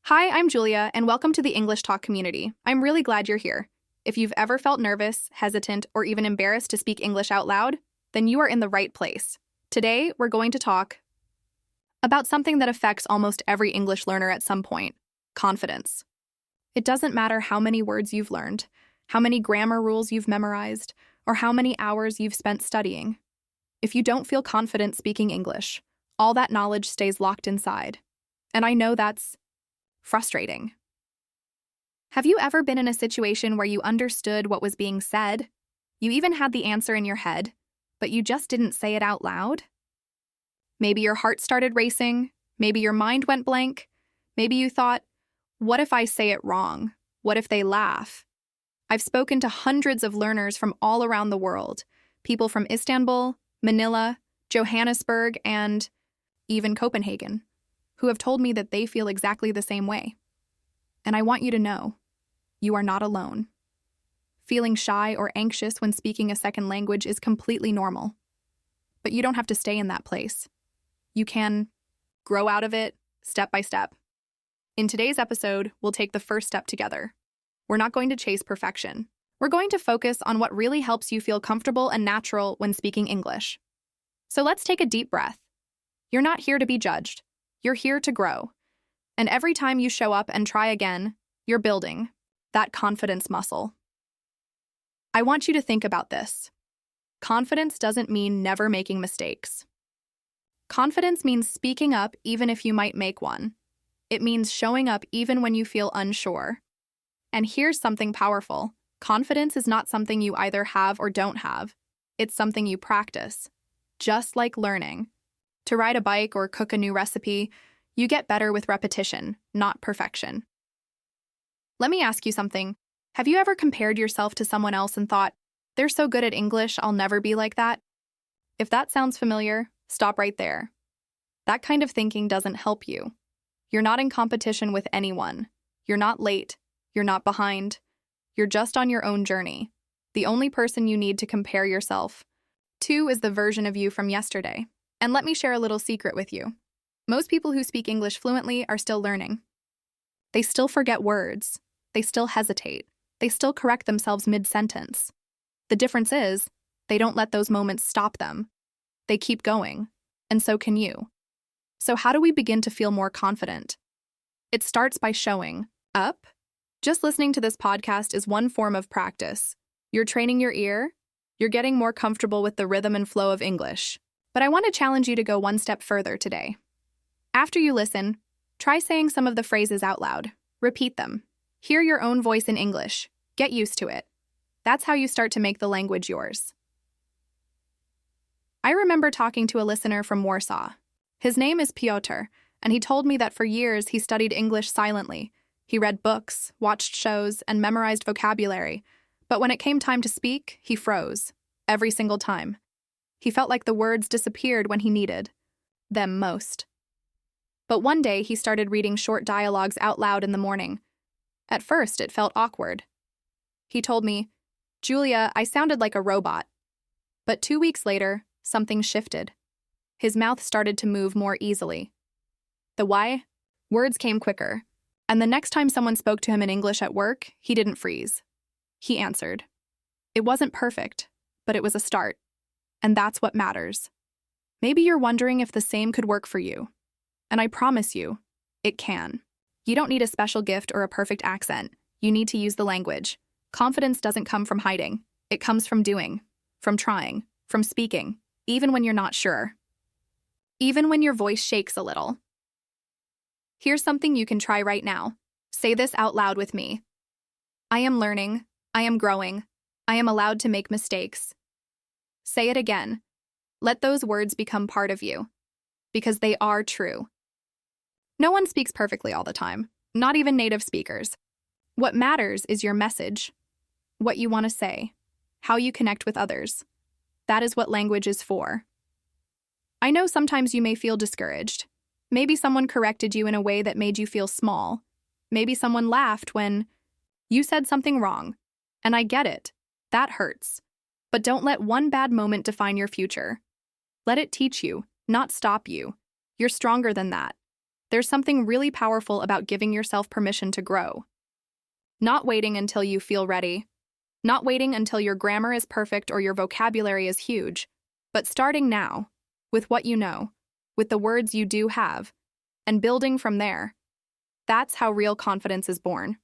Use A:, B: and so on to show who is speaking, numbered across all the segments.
A: Hi, I'm Julia, and welcome to the English Talk community. I'm really glad you're here. If you've ever felt nervous, hesitant, or even embarrassed to speak English out loud, then you are in the right place. Today, we're going to talk about something that affects almost every English learner at some point: confidence. It doesn't matter how many words you've learned, how many grammar rules you've memorized, or how many hours you've spent studying. If you don't feel confident speaking English, all that knowledge stays locked inside. And I know that's frustrating. Have you ever been in a situation where you understood what was being said? You even had the answer in your head, but you just didn't say it out loud? Maybe your heart started racing, maybe your mind went blank, maybe you thought, what if I say it wrong? What if they laugh? I've spoken to hundreds of learners from all around the world, people from Istanbul, Manila, Johannesburg, and even Copenhagen, who have told me that they feel exactly the same way. And I want you to know, you are not alone. Feeling shy or anxious when speaking a second language is completely normal. But you don't have to stay in that place. You can grow out of it step by step. In today's episode, we'll take the first step together. We're not going to chase perfection. We're going to focus on what really helps you feel comfortable and natural when speaking English. So let's take a deep breath. You're not here to be judged. You're here to grow. And every time you show up and try again, you're building that confidence muscle. I want you to think about this. Confidence doesn't mean never making mistakes. Confidence means speaking up even if you might make one. It means showing up even when you feel unsure. And here's something powerful. Confidence is not something you either have or don't have. It's something you practice. Just like learning. To ride a bike or cook a new recipe, you get better with repetition, not perfection. Let me ask you something. Have you ever compared yourself to someone else and thought, they're so good at English, I'll never be like that? If that sounds familiar, stop right there. That kind of thinking doesn't help you. You're not in competition with anyone. You're not late. You're not behind. You're just on your own journey. The only person you need to compare yourself to is the version of you from yesterday. And let me share a little secret with you. Most people who speak English fluently are still learning. They still forget words. They still hesitate. They still correct themselves mid-sentence. The difference is, they don't let those moments stop them. They keep going, and so can you. So how do we begin to feel more confident? It starts by showing up. Just listening to this podcast is one form of practice. You're training your ear. You're getting more comfortable with the rhythm and flow of English. But I want to challenge you to go one step further today. After you listen, try saying some of the phrases out loud. Repeat them. Hear your own voice in English. Get used to it. That's how you start to make the language yours. I remember talking to a listener from Warsaw. His name is Piotr, and he told me that for years he studied English silently. He read books, watched shows, and memorized vocabulary. But when it came time to speak, he froze. Every single time. He felt like the words disappeared when he needed them most. But one day, he started reading short dialogues out loud in the morning. At first, it felt awkward. He told me, "Julia, I sounded like a robot." But 2 weeks later, something shifted. His mouth started to move more easily. The why? Words came quicker. And the next time someone spoke to him in English at work, he didn't freeze. He answered. It wasn't perfect, but it was a start. And that's what matters. Maybe you're wondering if the same could work for you. And I promise you, it can. You don't need a special gift or a perfect accent. You need to use the language. Confidence doesn't come from hiding. It comes from doing, from trying, from speaking, even when you're not sure. Even when your voice shakes a little. Here's something you can try right now. Say this out loud with me. I am learning. I am growing. I am allowed to make mistakes. Say it again. Let those words become part of you. Because they are true. No one speaks perfectly all the time, not even native speakers. What matters is your message, what you want to say, how you connect with others. That is what language is for. I know sometimes you may feel discouraged. Maybe someone corrected you in a way that made you feel small. Maybe someone laughed when you said something wrong. And I get it. That hurts. But don't let one bad moment define your future. Let it teach you, not stop you. You're stronger than that. There's something really powerful about giving yourself permission to grow. Not waiting until you feel ready. Not waiting until your grammar is perfect or your vocabulary is huge, but starting now, with what you know, with the words you do have, and building from there. That's how real confidence is born.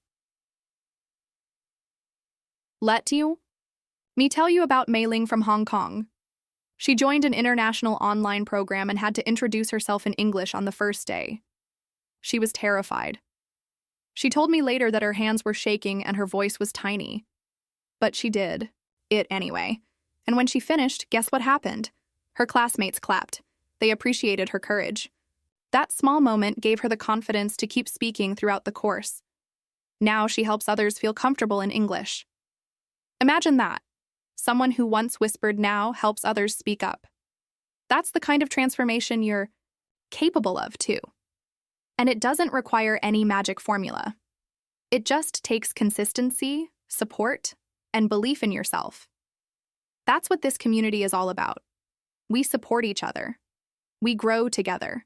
A: Let you? Me tell you about Mei Ling from Hong Kong. She joined an international online program and had to introduce herself in English on the first day. She was terrified. She told me later that her hands were shaking and her voice was tiny. But she did it anyway. And when she finished, guess what happened? Her classmates clapped. They appreciated her courage. That small moment gave her the confidence to keep speaking throughout the course. Now she helps others feel comfortable in English. Imagine that. Someone who once whispered now helps others speak up. That's the kind of transformation you're capable of, too. And it doesn't require any magic formula. It just takes consistency, support, and belief in yourself. That's what this community is all about. We support each other. We grow together.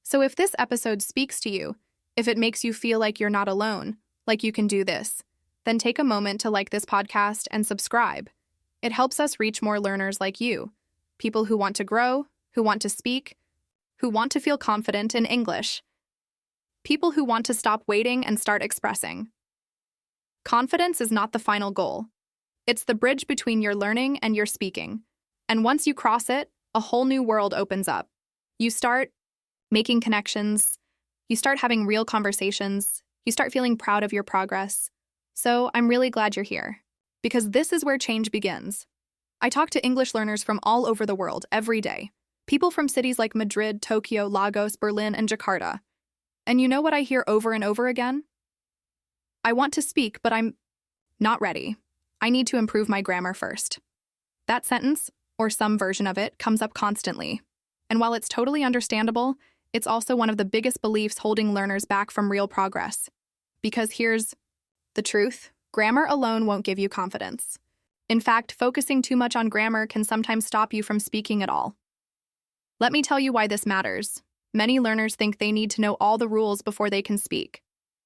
A: So if this episode speaks to you, if it makes you feel like you're not alone, like you can do this, then take a moment to like this podcast and subscribe. It helps us reach more learners like you, people who want to grow, who want to speak, who want to feel confident in English, people who want to stop waiting and start expressing. Confidence is not the final goal. It's the bridge between your learning and your speaking. And once you cross it, a whole new world opens up. You start making connections, you start having real conversations, you start feeling proud of your progress. So I'm really glad you're here, because this is where change begins. I talk to English learners from all over the world every day, people from cities like Madrid, Tokyo, Lagos, Berlin, and Jakarta. And you know what I hear over and over again? I want to speak, but I'm not ready. I need to improve my grammar first. That sentence, or some version of it, comes up constantly. And while it's totally understandable, it's also one of the biggest beliefs holding learners back from real progress. Because here's the truth: grammar alone won't give you confidence. In fact, focusing too much on grammar can sometimes stop you from speaking at all. Let me tell you why this matters. Many learners think they need to know all the rules before they can speak.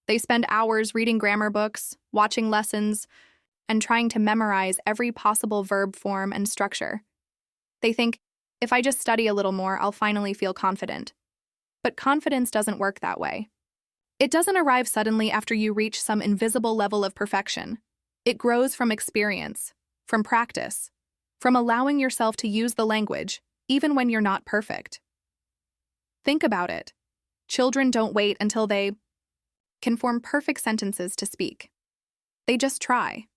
A: They spend hours reading grammar books, watching lessons, and trying to memorize every possible verb form and structure. They think, if I just study a little more, I'll finally feel confident. But confidence doesn't work that way. It doesn't arrive suddenly after you reach some invisible level of perfection. It grows from experience, from practice, from allowing yourself to use the language, even when you're not perfect. Think about it. Children don't wait until they can form perfect sentences to speak. They just try.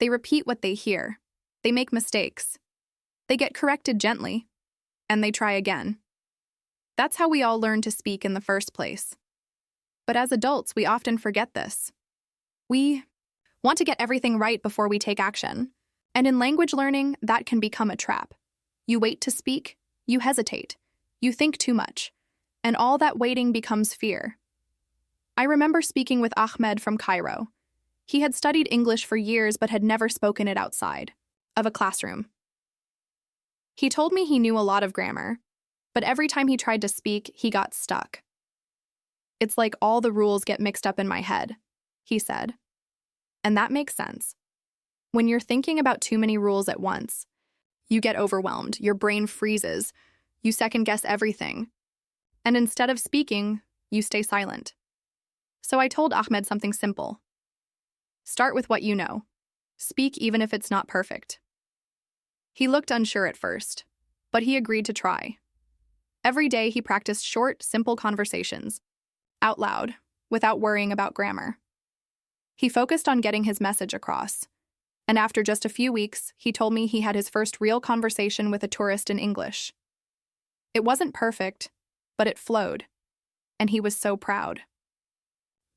A: They repeat what they hear. They make mistakes. They get corrected gently, and they try again. That's how we all learn to speak in the first place. But as adults, we often forget this. We want to get everything right before we take action. And in language learning, that can become a trap. You wait to speak, you hesitate, you think too much, and all that waiting becomes fear. I remember speaking with Ahmed from Cairo. He had studied English for years but had never spoken it outside of a classroom. He told me he knew a lot of grammar, but every time he tried to speak, he got stuck. It's like all the rules get mixed up in my head, he said. And that makes sense. When you're thinking about too many rules at once, you get overwhelmed, your brain freezes, you second-guess everything. And instead of speaking, you stay silent. So I told Ahmed something simple. Start with what you know. Speak even if it's not perfect. He looked unsure at first, but he agreed to try. Every day he practiced short, simple conversations, out loud, without worrying about grammar. He focused on getting his message across, and after just a few weeks, he told me he had his first real conversation with a tourist in English. It wasn't perfect, but it flowed, and he was so proud.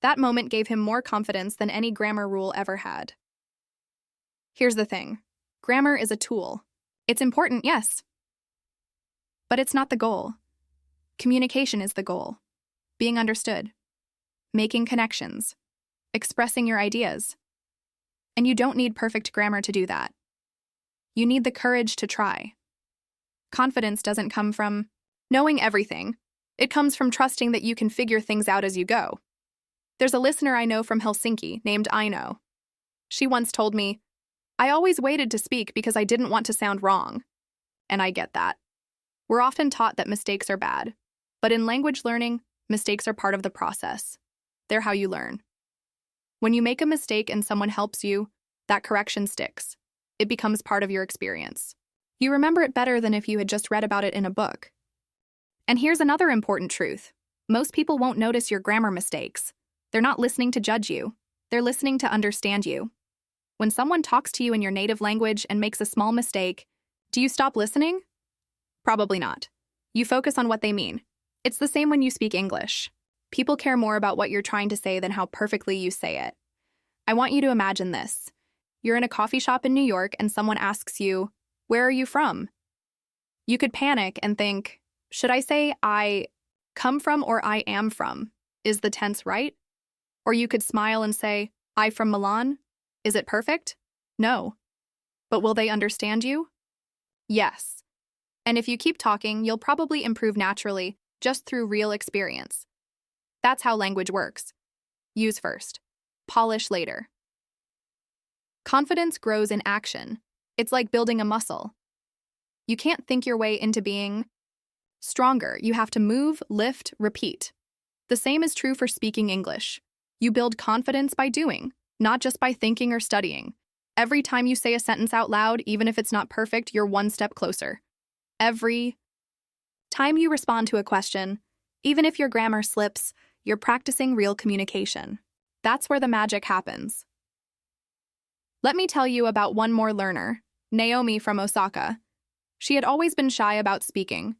A: That moment gave him more confidence than any grammar rule ever had. Here's the thing. Grammar is a tool. It's important, yes. But it's not the goal. Communication is the goal. Being understood. Making connections. Expressing your ideas. And you don't need perfect grammar to do that. You need the courage to try. Confidence doesn't come from knowing everything. It comes from trusting that you can figure things out as you go. There's a listener I know from Helsinki named Aino. She once told me, "I always waited to speak because I didn't want to sound wrong." And I get that. We're often taught that mistakes are bad, but in language learning, mistakes are part of the process. They're how you learn. When you make a mistake and someone helps you, that correction sticks. It becomes part of your experience. You remember it better than if you had just read about it in a book. And here's another important truth. Most people won't notice your grammar mistakes. They're not listening to judge you. They're listening to understand you. When someone talks to you in your native language and makes a small mistake, do you stop listening? Probably not. You focus on what they mean. It's the same when you speak English. People care more about what you're trying to say than how perfectly you say it. I want you to imagine this. You're in a coffee shop in New York and someone asks you, "Where are you from?" You could panic and think, should I say I come from or I am from? Is the tense right? Or you could smile and say, "I from Milan." Is it perfect? No. But will they understand you? Yes. And if you keep talking, you'll probably improve naturally, just through real experience. That's how language works. Use first. Polish later. Confidence grows in action. It's like building a muscle. You can't think your way into being stronger. You have to move, lift, repeat. The same is true for speaking English. You build confidence by doing, not just by thinking or studying. Every time you say a sentence out loud, even if it's not perfect, you're one step closer. Every time you respond to a question, even if your grammar slips, you're practicing real communication. That's where the magic happens. Let me tell you about one more learner, Naomi from Osaka. She had always been shy about speaking.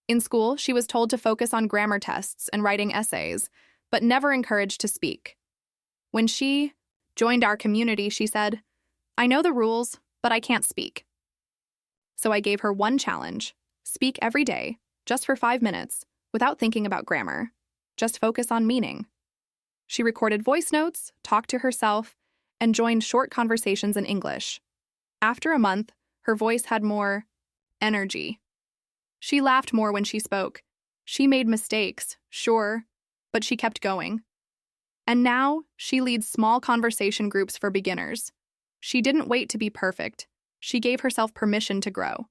A: In school, she was told to focus on grammar tests and writing essays, but never encouraged to speak. When she joined our community, she said, "I know the rules, but I can't speak." So I gave her one challenge: speak every day, just for 5 minutes, without thinking about grammar. Just focus on meaning. She recorded voice notes, talked to herself, and joined short conversations in English. After a month, her voice had more energy. She laughed more when she spoke. She made mistakes, sure, but she kept going. And now, she leads small conversation groups for beginners. She didn't wait to be perfect. She gave herself permission to grow.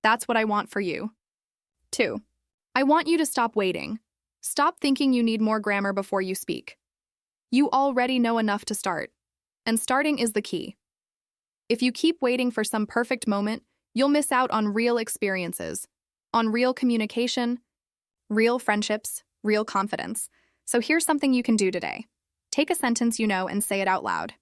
A: That's what I want for you. 2. I want you to stop waiting. Stop thinking you need more grammar before you speak. You already know enough to start, and starting is the key. If you keep waiting for some perfect moment, you'll miss out on real experiences, on real communication, real friendships, real confidence. So here's something you can do today. Take a sentence you know and say it out loud.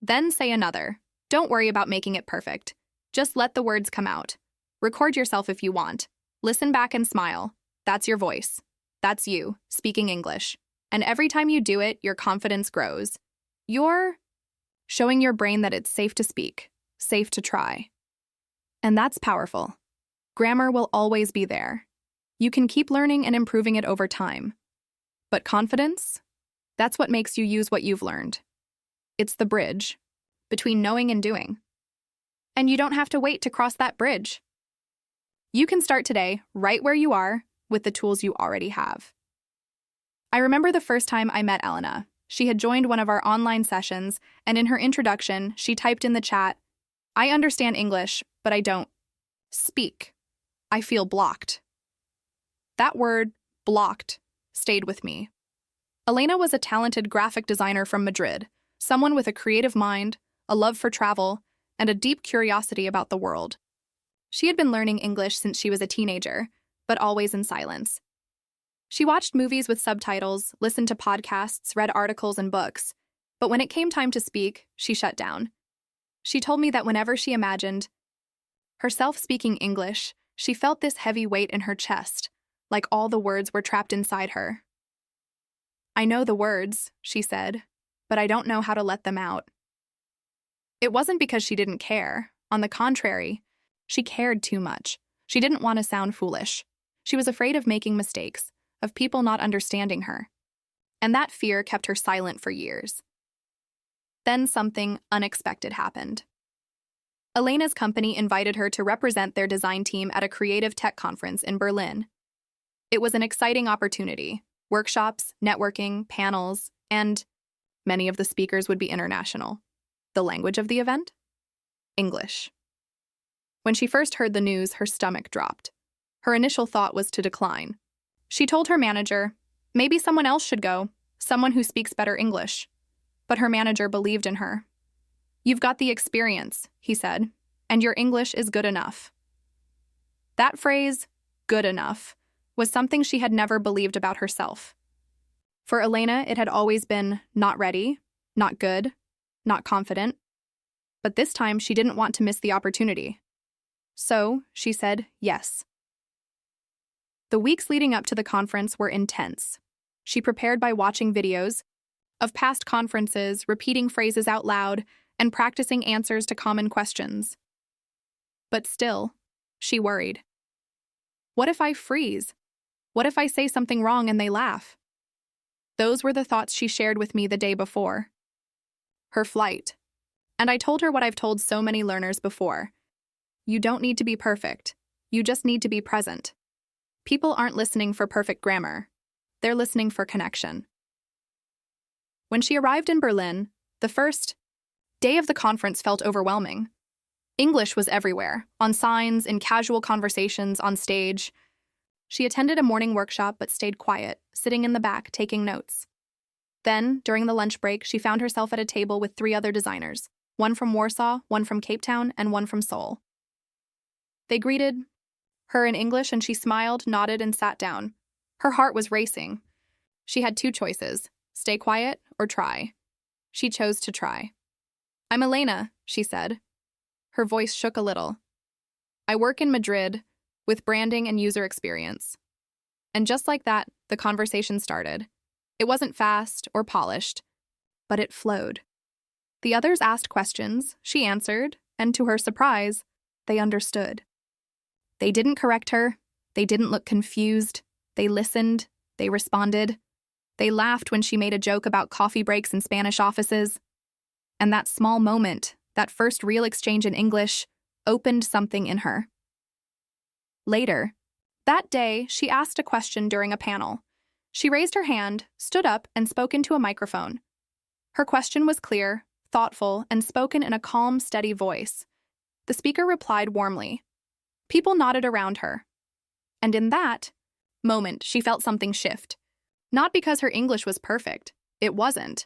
A: Then say another. Don't worry about making it perfect. Just let the words come out. Record yourself if you want. Listen back and smile. That's your voice. That's you, speaking English. And every time you do it, your confidence grows. You're showing your brain that it's safe to speak, safe to try. And that's powerful. Grammar will always be there. You can keep learning and improving it over time. But confidence? That's what makes you use what you've learned. It's the bridge between knowing and doing. And you don't have to wait to cross that bridge. You can start today, right where you are, with the tools you already have. I remember the first time I met Elena. She had joined one of our online sessions, and in her introduction, she typed in the chat, "I understand English, but I don't speak. I feel blocked." That word, blocked, stayed with me. Elena was a talented graphic designer from Madrid, someone with a creative mind, a love for travel, and a deep curiosity about the world. She had been learning English since she was a teenager, but always in silence. She watched movies with subtitles, listened to podcasts, read articles and books, but when it came time to speak, she shut down. She told me that whenever she imagined herself speaking English, she felt this heavy weight in her chest, like all the words were trapped inside her. "I know the words," she said, "but I don't know how to let them out." It wasn't because she didn't care. On the contrary, she cared too much. She didn't want to sound foolish. She was afraid of making mistakes, of people not understanding her. And that fear kept her silent for years. Then something unexpected happened. Elena's company invited her to represent their design team at a creative tech conference in Berlin. It was an exciting opportunity. Workshops, networking, panels, and many of the speakers would be international. The language of the event? English. When she first heard the news, her stomach dropped. Her initial thought was to decline. She told her manager, maybe someone else should go, someone who speaks better English. But her manager believed in her. You've got the experience, he said, and your English is good enough. That phrase, good enough, was something she had never believed about herself. For Elena, it had always been not ready, not good, not confident. But this time, she didn't want to miss the opportunity. So, she said yes. The weeks leading up to the conference were intense. She prepared by watching videos of past conferences, repeating phrases out loud, and practicing answers to common questions. But still, she worried. What if I freeze? What if I say something wrong and they laugh? Those were the thoughts she shared with me the day before. Her flight. And I told her what I've told so many learners before. You don't need to be perfect. You just need to be present. People aren't listening for perfect grammar. They're listening for connection. When she arrived in Berlin, the first day of the conference felt overwhelming. English was everywhere, on signs, in casual conversations, on stage. She attended a morning workshop but stayed quiet, sitting in the back, taking notes. Then, during the lunch break, she found herself at a table with 3 other designers, one from Warsaw, one from Cape Town, and one from Seoul. They greeted her in English and she smiled, nodded, and sat down. Her heart was racing. She had 2 choices, stay quiet or try. She chose to try. I'm Elena, she said. Her voice shook a little. I work in Madrid with branding and user experience. And just like that, the conversation started. It wasn't fast or polished, but it flowed. The others asked questions, she answered, and to her surprise, they understood. They didn't correct her. They didn't look confused. They listened. They responded. They laughed when she made a joke about coffee breaks in Spanish offices. And that small moment, that first real exchange in English, opened something in her. Later, that day, she asked a question during a panel. She raised her hand, stood up, and spoke into a microphone. Her question was clear, thoughtful, and spoken in a calm, steady voice. The speaker replied warmly. People nodded around her. And in that moment, she felt something shift. Not because her English was perfect. It wasn't.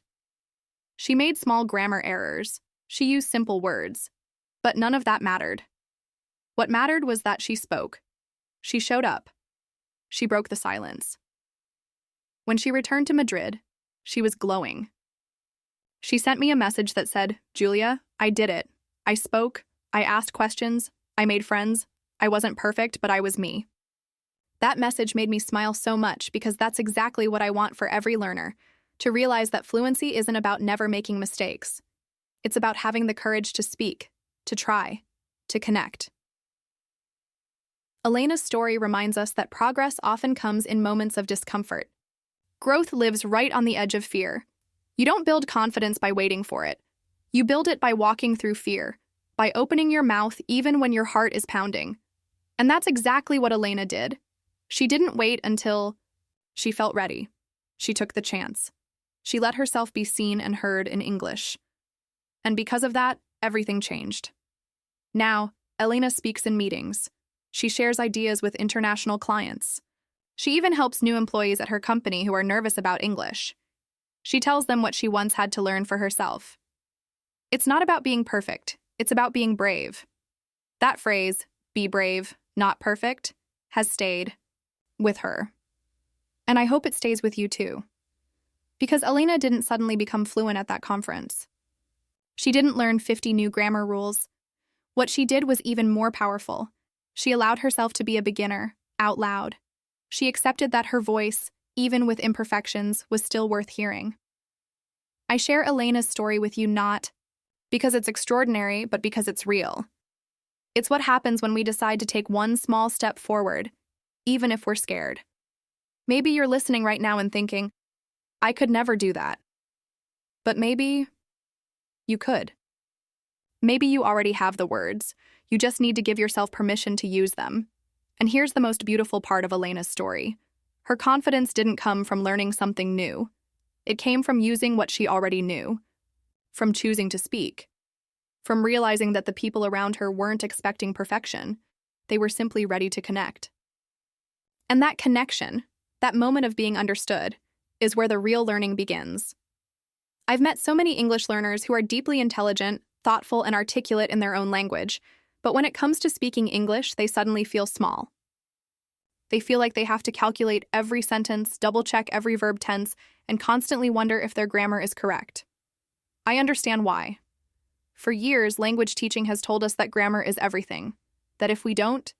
A: She made small grammar errors. She used simple words. But none of that mattered. What mattered was that she spoke. She showed up. She broke the silence. When she returned to Madrid, she was glowing. She sent me a message that said, Julia, I did it. I spoke. I asked questions. I made friends. I wasn't perfect, but I was me. That message made me smile so much because that's exactly what I want for every learner, to realize that fluency isn't about never making mistakes. It's about having the courage to speak, to try, to connect. Elena's story reminds us that progress often comes in moments of discomfort. Growth lives right on the edge of fear. You don't build confidence by waiting for it. You build it by walking through fear, by opening your mouth even when your heart is pounding. And that's exactly what Elena did. She didn't wait until she felt ready. She took the chance. She let herself be seen and heard in English. And because of that, everything changed. Now, Elena speaks in meetings. She shares ideas with international clients. She even helps new employees at her company who are nervous about English. She tells them what she once had to learn for herself. It's not about being perfect. It's about being brave. That phrase, be brave, not perfect, has stayed with her. And I hope it stays with you too. Because Elena didn't suddenly become fluent at that conference. She didn't learn 50 new grammar rules. What she did was even more powerful. She allowed herself to be a beginner, out loud. She accepted that her voice, even with imperfections, was still worth hearing. I share Elena's story with you not because it's extraordinary, but because it's real. It's what happens when we decide to take one small step forward, even if we're scared. Maybe you're listening right now and thinking, I could never do that. But maybe you could. Maybe you already have the words. You just need to give yourself permission to use them. And here's the most beautiful part of Elena's story. Her confidence didn't come from learning something new. It came from using what she already knew, from choosing to speak, from realizing that the people around her weren't expecting perfection. They were simply ready to connect. And that connection, that moment of being understood, is where the real learning begins. I've met so many English learners who are deeply intelligent, thoughtful, and articulate in their own language, but when it comes to speaking English, they suddenly feel small. They feel like they have to calculate every sentence, double-check every verb tense, and constantly wonder if their grammar is correct. I understand why. For years, language teaching has told us that grammar is everything, that if we don't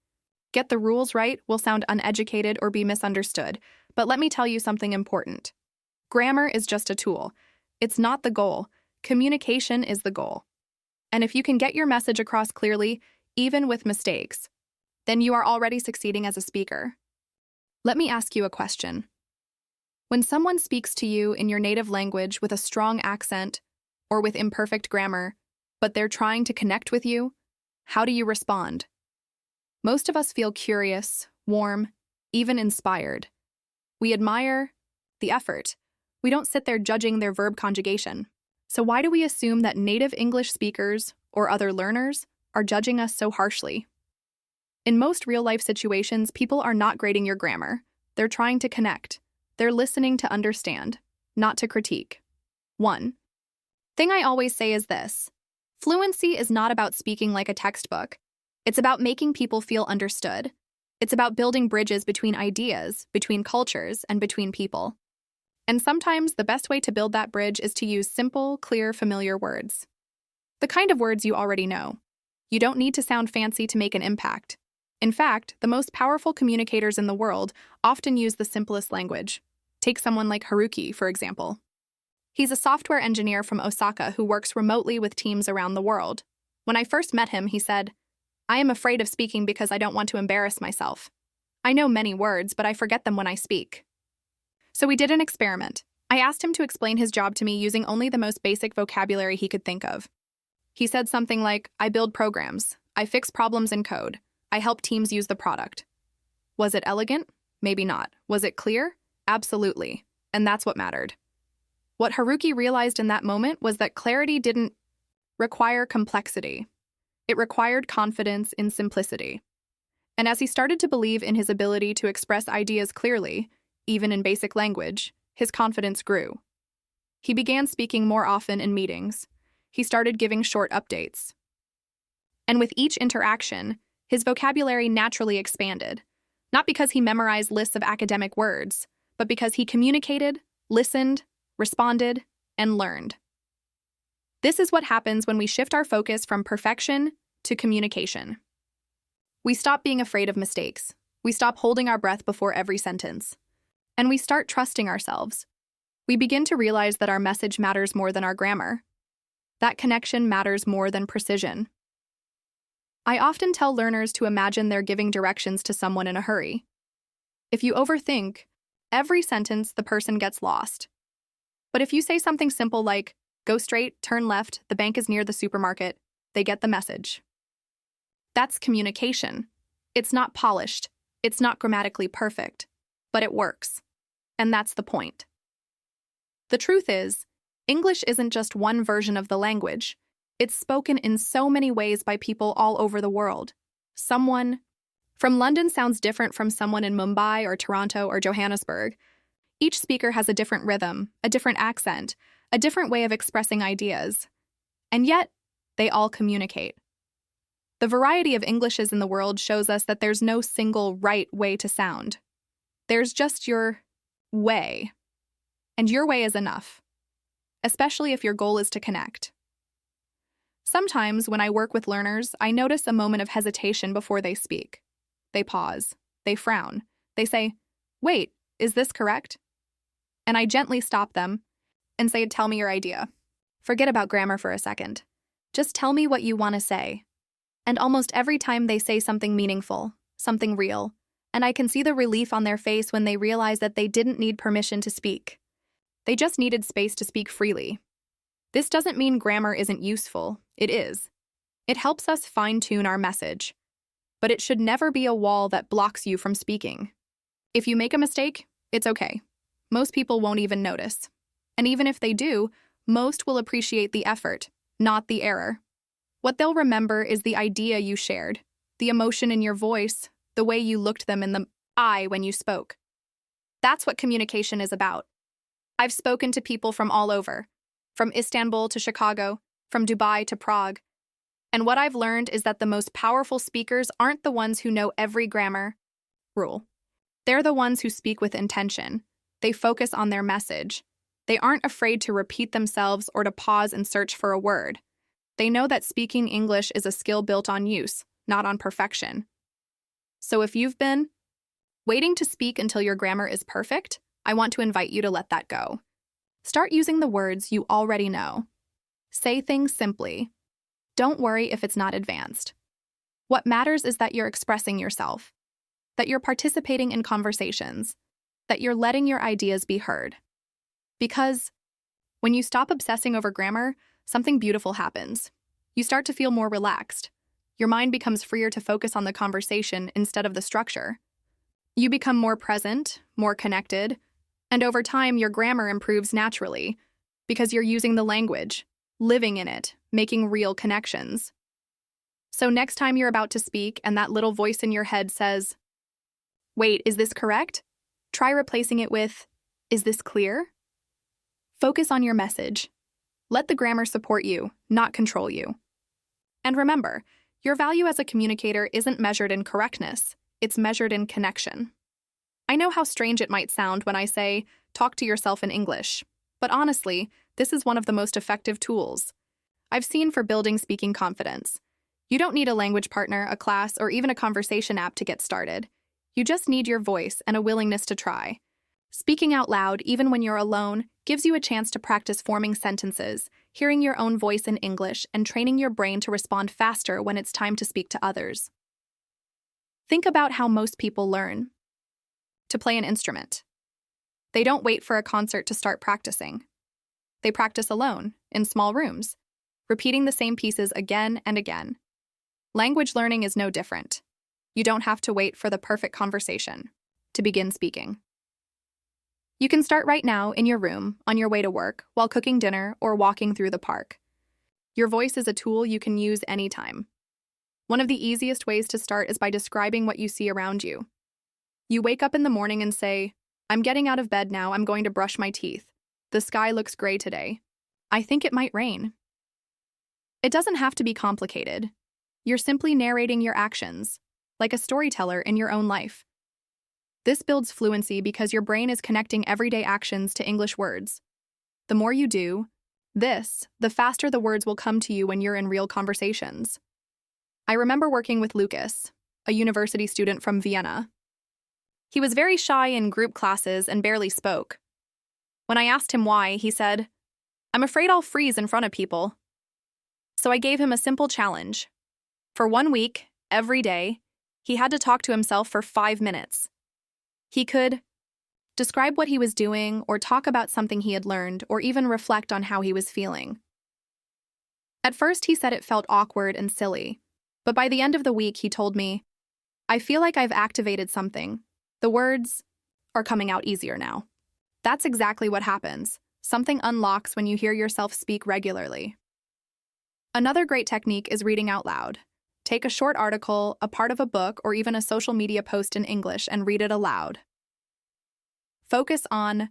A: get the rules right, we'll sound uneducated or be misunderstood. But let me tell you something important. Grammar is just a tool. It's not the goal. Communication is the goal. And if you can get your message across clearly, even with mistakes, then you are already succeeding as a speaker. Let me ask you a question. When someone speaks to you in your native language with a strong accent or with imperfect grammar, but they're trying to connect with you, how do you respond? Most of us feel curious, warm, even inspired. We admire the effort. We don't sit there judging their verb conjugation. So why do we assume that native English speakers or other learners are judging us so harshly? In most real-life situations, people are not grading your grammar. They're trying to connect. They're listening to understand, not to critique. One thing I always say is this: fluency is not about speaking like a textbook. It's about making people feel understood. It's about building bridges between ideas, between cultures, and between people. And sometimes the best way to build that bridge is to use simple, clear, familiar words. The kind of words you already know. You don't need to sound fancy to make an impact. In fact, the most powerful communicators in the world often use the simplest language. Take someone like Haruki, for example. He's a software engineer from Osaka who works remotely with teams around the world. When I first met him, he said, "I am afraid of speaking because I don't want to embarrass myself. I know many words, but I forget them when I speak." So we did an experiment. I asked him to explain his job to me using only the most basic vocabulary he could think of. He said something like, "I build programs. I fix problems in code. I help teams use the product." Was it elegant? Maybe not. Was it clear? Absolutely. And that's what mattered. What Haruki realized in that moment was that clarity didn't require complexity. It required confidence in simplicity. And as he started to believe in his ability to express ideas clearly, even in basic language, his confidence grew. He began speaking more often in meetings. He started giving short updates. And with each interaction, his vocabulary naturally expanded, not because he memorized lists of academic words, but because he communicated, listened, responded, and learned. This is what happens when we shift our focus from perfection to communication. We stop being afraid of mistakes. We stop holding our breath before every sentence. And we start trusting ourselves. We begin to realize that our message matters more than our grammar. That connection matters more than precision. I often tell learners to imagine they're giving directions to someone in a hurry. If you overthink, every sentence the person gets lost. But if you say something simple like, "Go straight, turn left, the bank is near the supermarket," they get the message. That's communication. It's not polished. It's not grammatically perfect. But it works. And that's the point. The truth is, English isn't just one version of the language. It's spoken in so many ways by people all over the world. Someone from London sounds different from someone in Mumbai or Toronto or Johannesburg. Each speaker has a different rhythm, a different accent, a different way of expressing ideas. And yet, they all communicate. The variety of Englishes in the world shows us that there's no single right way to sound. There's just your way. And your way is enough, especially if your goal is to connect. Sometimes when I work with learners, I notice a moment of hesitation before they speak. They pause. They frown. They say, "Wait, is this correct?" And I gently stop them and say, "Tell me your idea. Forget about grammar for a second. Just tell me what you want to say." And almost every time they say something meaningful, something real, and I can see the relief on their face when they realize that they didn't need permission to speak. They just needed space to speak freely. This doesn't mean grammar isn't useful. It is. It helps us fine-tune our message. But it should never be a wall that blocks you from speaking. If you make a mistake, It's okay. Most people won't even notice. And even if they do, most will appreciate the effort, not the error. What they'll remember is the idea you shared, the emotion in your voice, the way you looked them in the eye when you spoke. That's what communication is about. I've spoken to people from all over, from Istanbul to Chicago, from Dubai to Prague. And what I've learned is that the most powerful speakers aren't the ones who know every grammar rule. They're the ones who speak with intention. They focus on their message. They aren't afraid to repeat themselves or to pause and search for a word. They know that speaking English is a skill built on use, not on perfection. So if you've been waiting to speak until your grammar is perfect, I want to invite you to let that go. Start using the words you already know. Say things simply. Don't worry if it's not advanced. What matters is that you're expressing yourself, that you're participating in conversations, that you're letting your ideas be heard. Because when you stop obsessing over grammar, something beautiful happens. You start to feel more relaxed. Your mind becomes freer to focus on the conversation instead of the structure. You become more present, more connected, and over time your grammar improves naturally because you're using the language, living in it, making real connections. So next time you're about to speak and that little voice in your head says, "Wait, is this correct?" Try replacing it with, "Is this clear?" Focus on your message. Let the grammar support you, not control you. And remember, your value as a communicator isn't measured in correctness, it's measured in connection. I know how strange it might sound when I say, talk to yourself in English, but honestly, this is one of the most effective tools I've seen for building speaking confidence. You don't need a language partner, a class, or even a conversation app to get started. You just need your voice and a willingness to try. Speaking out loud, even when you're alone, gives you a chance to practice forming sentences, hearing your own voice in English, and training your brain to respond faster when it's time to speak to others. Think about how most people learn to play an instrument. They don't wait for a concert to start practicing. They practice alone, in small rooms, repeating the same pieces again and again. Language learning is no different. You don't have to wait for the perfect conversation to begin speaking. You can start right now in your room, on your way to work, while cooking dinner, or walking through the park. Your voice is a tool you can use anytime. One of the easiest ways to start is by describing what you see around you. You wake up in the morning and say, "I'm getting out of bed now, I'm going to brush my teeth. The sky looks gray today. I think it might rain." It doesn't have to be complicated. You're simply narrating your actions, like a storyteller in your own life. This builds fluency because your brain is connecting everyday actions to English words. The more you do this, the faster the words will come to you when you're in real conversations. I remember working with Lucas, a university student from Vienna. He was very shy in group classes and barely spoke. When I asked him why, he said, "I'm afraid I'll freeze in front of people." So I gave him a simple challenge. For 1 week, every day, he had to talk to himself for 5 minutes. He could describe what he was doing, or talk about something he had learned, or even reflect on how he was feeling. At first, he said it felt awkward and silly, but by the end of the week, he told me, "I feel like I've activated something. The words are coming out easier now." That's exactly what happens. Something unlocks when you hear yourself speak regularly. Another great technique is reading out loud. Take a short article, a part of a book, or even a social media post in English and read it aloud. Focus on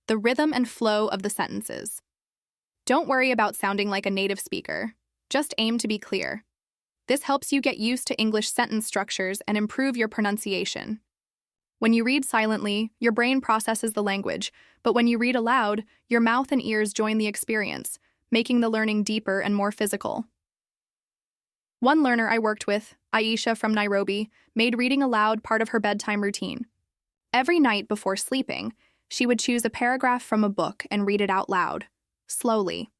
A: the rhythm and flow of the sentences. Don't worry about sounding like a native speaker. Just aim to be clear. This helps you get used to English sentence structures and improve your pronunciation. When you read silently, your brain processes the language, but when you read aloud, your mouth and ears join the experience, making the learning deeper and more physical. One learner I worked with, Aisha from Nairobi, made reading aloud part of her bedtime routine. Every night before sleeping, she would choose a paragraph from a book and read it out loud, slowly.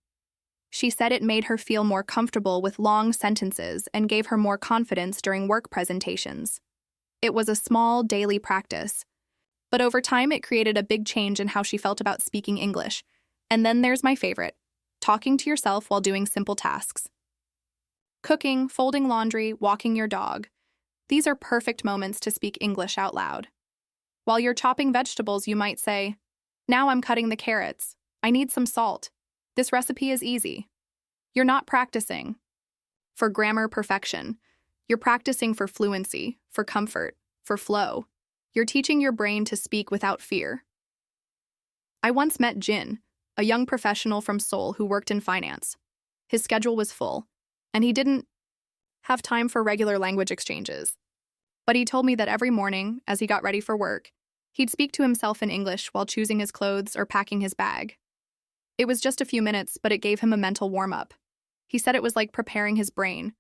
A: She said it made her feel more comfortable with long sentences and gave her more confidence during work presentations. It was a small, daily practice, but over time it created a big change in how she felt about speaking English. And then there's my favorite, talking to yourself while doing simple tasks. Cooking, folding laundry, walking your dog. These are perfect moments to speak English out loud. While you're chopping vegetables, you might say, "Now I'm cutting the carrots. I need some salt. This recipe is easy." You're not practicing for grammar perfection. You're practicing for fluency, for comfort, for flow. You're teaching your brain to speak without fear. I once met Jin, a young professional from Seoul who worked in finance. His schedule was full, and he didn't have time for regular language exchanges. But he told me that every morning, as he got ready for work, he'd speak to himself in English while choosing his clothes or packing his bag. It was just a few minutes, but it gave him a mental warm-up. He said it was like preparing his brain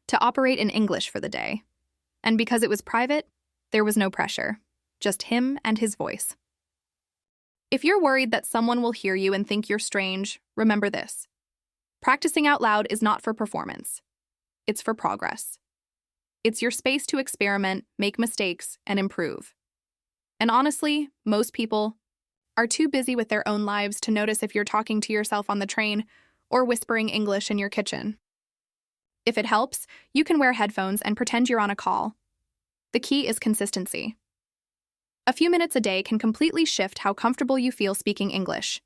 A: to operate in English for the day. And because it was private, there was no pressure, just him and his voice. If you're worried that someone will hear you and think you're strange, remember this. Practicing out loud is not for performance. It's for progress. It's your space to experiment, make mistakes, and improve. And honestly, most people are too busy with their own lives to notice if you're talking to yourself on the train or whispering English in your kitchen. If it helps, you can wear headphones and pretend you're on a call. The key is consistency. A few minutes a day can completely shift how comfortable you feel speaking English.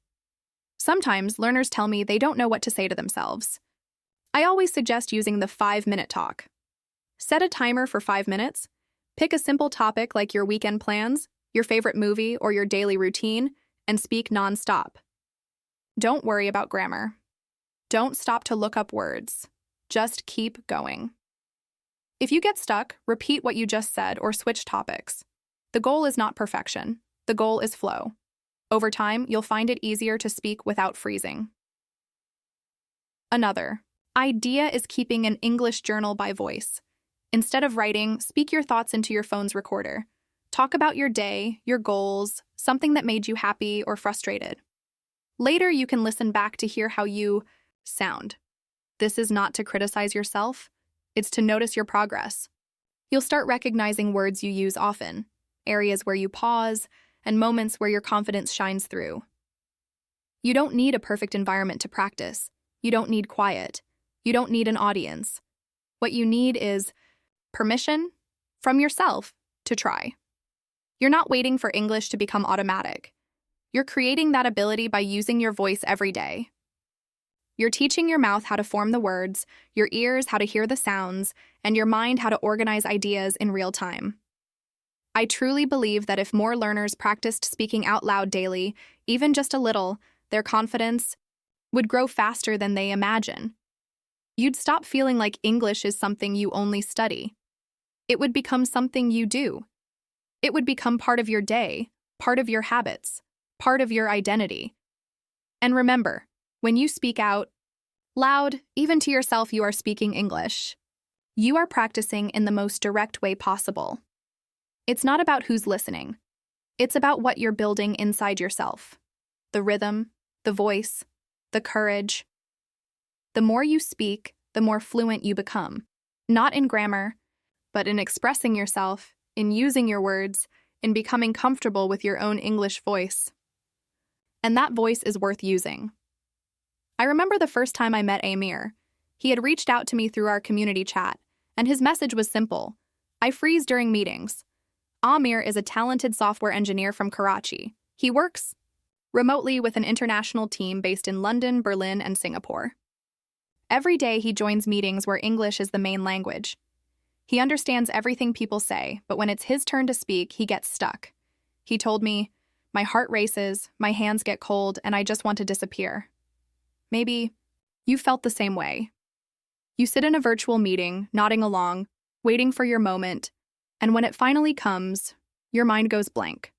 A: Sometimes learners tell me they don't know what to say to themselves. I always suggest using the 5-minute talk. Set a timer for 5 minutes. Pick a simple topic like your weekend plans, your favorite movie, or your daily routine, and speak non-stop. Don't worry about grammar. Don't stop to look up words. Just keep going. If you get stuck, repeat what you just said or switch topics. The goal is not perfection. The goal is flow. Over time, you'll find it easier to speak without freezing. Another idea is keeping an English journal by voice. Instead of writing, speak your thoughts into your phone's recorder. Talk about your day, your goals, something that made you happy or frustrated. Later, you can listen back to hear how you sound. This is not to criticize yourself. It's to notice your progress. You'll start recognizing words you use often, areas where you pause, and moments where your confidence shines through. You don't need a perfect environment to practice. You don't need quiet. You don't need an audience. What you need is permission from yourself to try. You're not waiting for English to become automatic. You're creating that ability by using your voice every day. You're teaching your mouth how to form the words, your ears how to hear the sounds, and your mind how to organize ideas in real time. I truly believe that if more learners practiced speaking out loud daily, even just a little, their confidence would grow faster than they imagine. You'd stop feeling like English is something you only study. It would become something you do. It would become part of your day, part of your habits, part of your identity. And remember, when you speak out loud, even to yourself, you are speaking English. You are practicing in the most direct way possible. It's not about who's listening. It's about what you're building inside yourself. The rhythm, the voice, the courage. The more you speak, the more fluent you become. Not in grammar, but in expressing yourself, in using your words, in becoming comfortable with your own English voice. And that voice is worth using. I remember the first time I met Amir. He had reached out to me through our community chat, and his message was simple. I freeze during meetings. Amir is a talented software engineer from Karachi. He works remotely with an international team based in London, Berlin, and Singapore. Every day he joins meetings where English is the main language. He understands everything people say, but when it's his turn to speak, he gets stuck. He told me, "My heart races, my hands get cold, and I just want to disappear." Maybe you felt the same way. You sit in a virtual meeting, nodding along, waiting for your moment, and when it finally comes, your mind goes blank.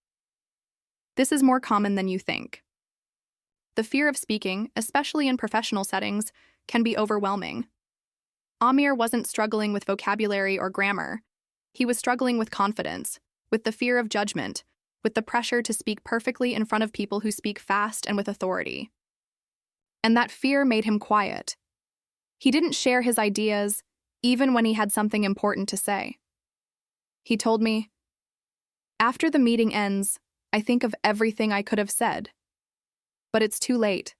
A: This is more common than you think. The fear of speaking, especially in professional settings, can be overwhelming. Amir wasn't struggling with vocabulary or grammar. He was struggling with confidence, with the fear of judgment, with the pressure to speak perfectly in front of people who speak fast and with authority. And that fear made him quiet. He didn't share his ideas, even when he had something important to say. He told me, "After the meeting ends, I think of everything I could have said. But it's too late."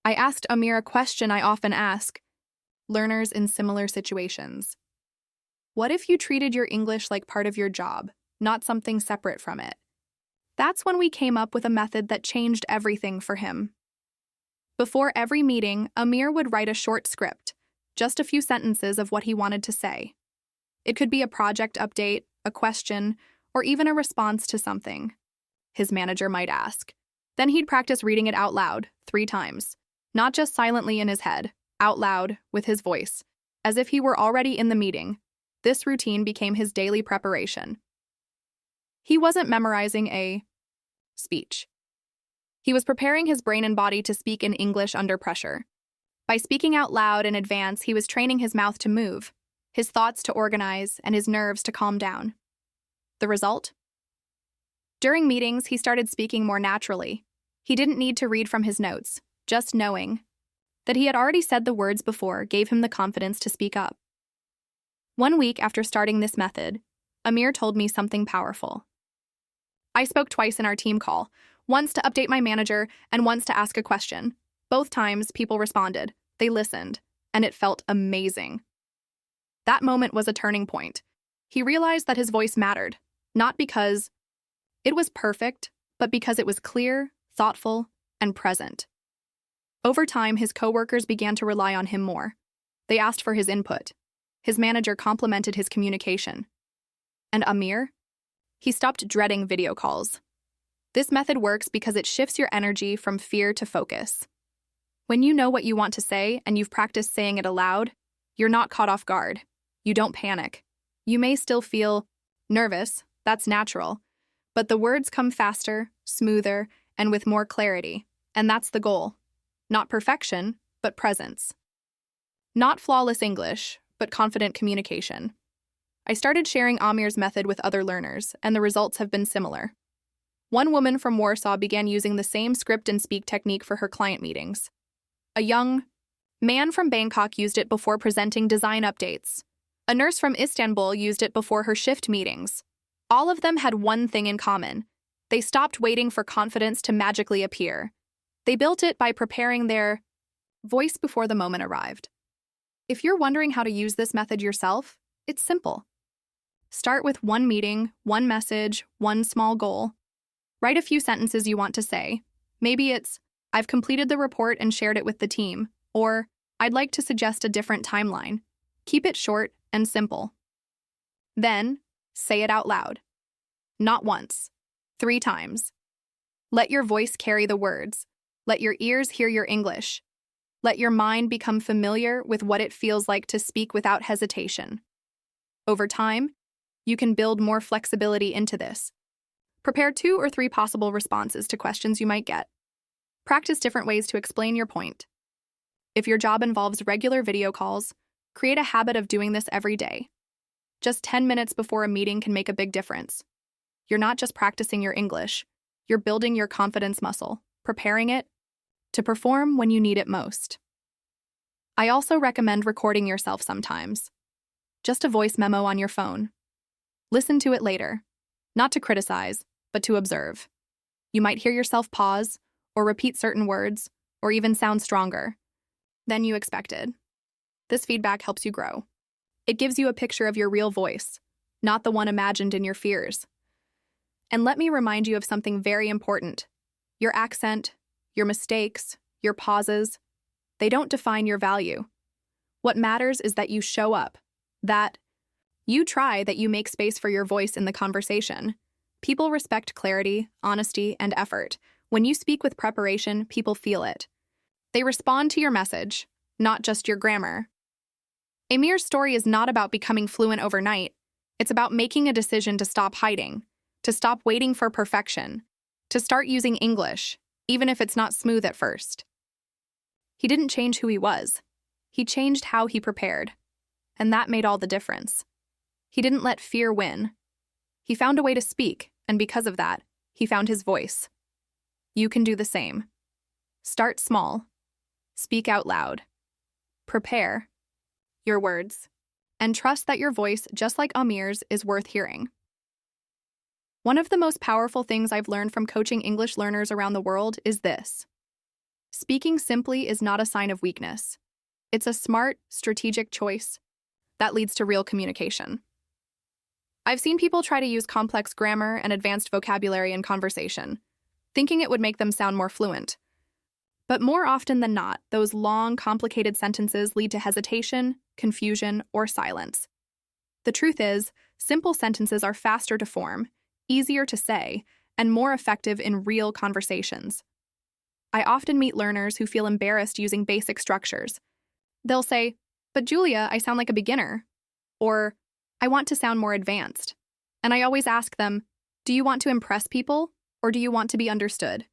A: I asked Amir a question I often ask learners in similar situations. What if you treated your English like part of your job, not something separate from it. That's when we came up with a method that changed everything for him. Before every meeting, Amir would write a short script, just a few sentences of what he wanted to say. It could be a project update, a question, or even a response to something his manager might ask. Then he'd practice reading it out loud 3 times, not just silently in his head, out loud with his voice, as if he were already in the meeting. This routine became his daily preparation. He wasn't memorizing a speech. He was preparing his brain and body to speak in English under pressure. By speaking out loud in advance, he was training his mouth to move, his thoughts to organize, and his nerves to calm down. The result? During meetings, he started speaking more naturally. He didn't need to read from his notes, just knowing that he had already said the words before gave him the confidence to speak up. 1 week after starting this method, Amir told me something powerful. I spoke twice in our team call, once to update my manager and once to ask a question. Both times, people responded, they listened, and it felt amazing. That moment was a turning point. He realized that his voice mattered, not because it was perfect, but because it was clear, thoughtful, and present. Over time, his coworkers began to rely on him more. They asked for his input. His manager complimented his communication. And Amir? He stopped dreading video calls. This method works because it shifts your energy from fear to focus. When you know what you want to say and you've practiced saying it aloud, you're not caught off guard. You don't panic. You may still feel nervous, that's natural, but the words come faster, smoother, and with more clarity, and that's the goal. Not perfection, but presence. Not flawless English, but confident communication. I started sharing Amir's method with other learners, and the results have been similar. One woman from Warsaw began using the same script and speak technique for her client meetings. A young man from Bangkok used it before presenting design updates. A nurse from Istanbul used it before her shift meetings. All of them had one thing in common. They stopped waiting for confidence to magically appear. They built it by preparing their voice before the moment arrived. If you're wondering how to use this method yourself, it's simple. Start with 1 meeting, 1 message, 1 small goal. Write a few sentences you want to say. Maybe it's, I've completed the report and shared it with the team, or I'd like to suggest a different timeline. Keep it short and simple. Then, say it out loud. Not once, 3 times. Let your voice carry the words. Let your ears hear your English. Let your mind become familiar with what it feels like to speak without hesitation. Over time, you can build more flexibility into this. Prepare 2 or 3 possible responses to questions you might get. Practice different ways to explain your point. If your job involves regular video calls, create a habit of doing this every day. Just 10 minutes before a meeting can make a big difference. You're not just practicing your English, you're building your confidence muscle, preparing it to perform when you need it most. I also recommend recording yourself sometimes. Just a voice memo on your phone. Listen to it later, not to criticize, but to observe. You might hear yourself pause, or repeat certain words, or even sound stronger than you expected. This feedback helps you grow. It gives you a picture of your real voice, not the one imagined in your fears. And let me remind you of something very important. Your accent, your mistakes, your pauses, they don't define your value. What matters is that you show up, that you try, that you make space for your voice in the conversation. People respect clarity, honesty, and effort. When you speak with preparation, people feel it. They respond to your message, not just your grammar. Amir's story is not about becoming fluent overnight. It's about making a decision to stop hiding, to stop waiting for perfection, to start using English, even if it's not smooth at first. He didn't change who he was. He changed how he prepared. And that made all the difference. He didn't let fear win. He found a way to speak, and because of that, he found his voice. You can do the same. Start small. Speak out loud. Prepare your words. And trust that your voice, just like Amir's, is worth hearing. One of the most powerful things I've learned from coaching English learners around the world is this. Speaking simply is not a sign of weakness. It's a smart, strategic choice that leads to real communication. I've seen people try to use complex grammar and advanced vocabulary in conversation, thinking it would make them sound more fluent. But more often than not, those long, complicated sentences lead to hesitation, confusion, or silence. The truth is, simple sentences are faster to form, easier to say, and more effective in real conversations. I often meet learners who feel embarrassed using basic structures. They'll say, "But Julia, I sound like a beginner," or "I want to sound more advanced." And I always ask them, do you want to impress people, or do you want to be understood?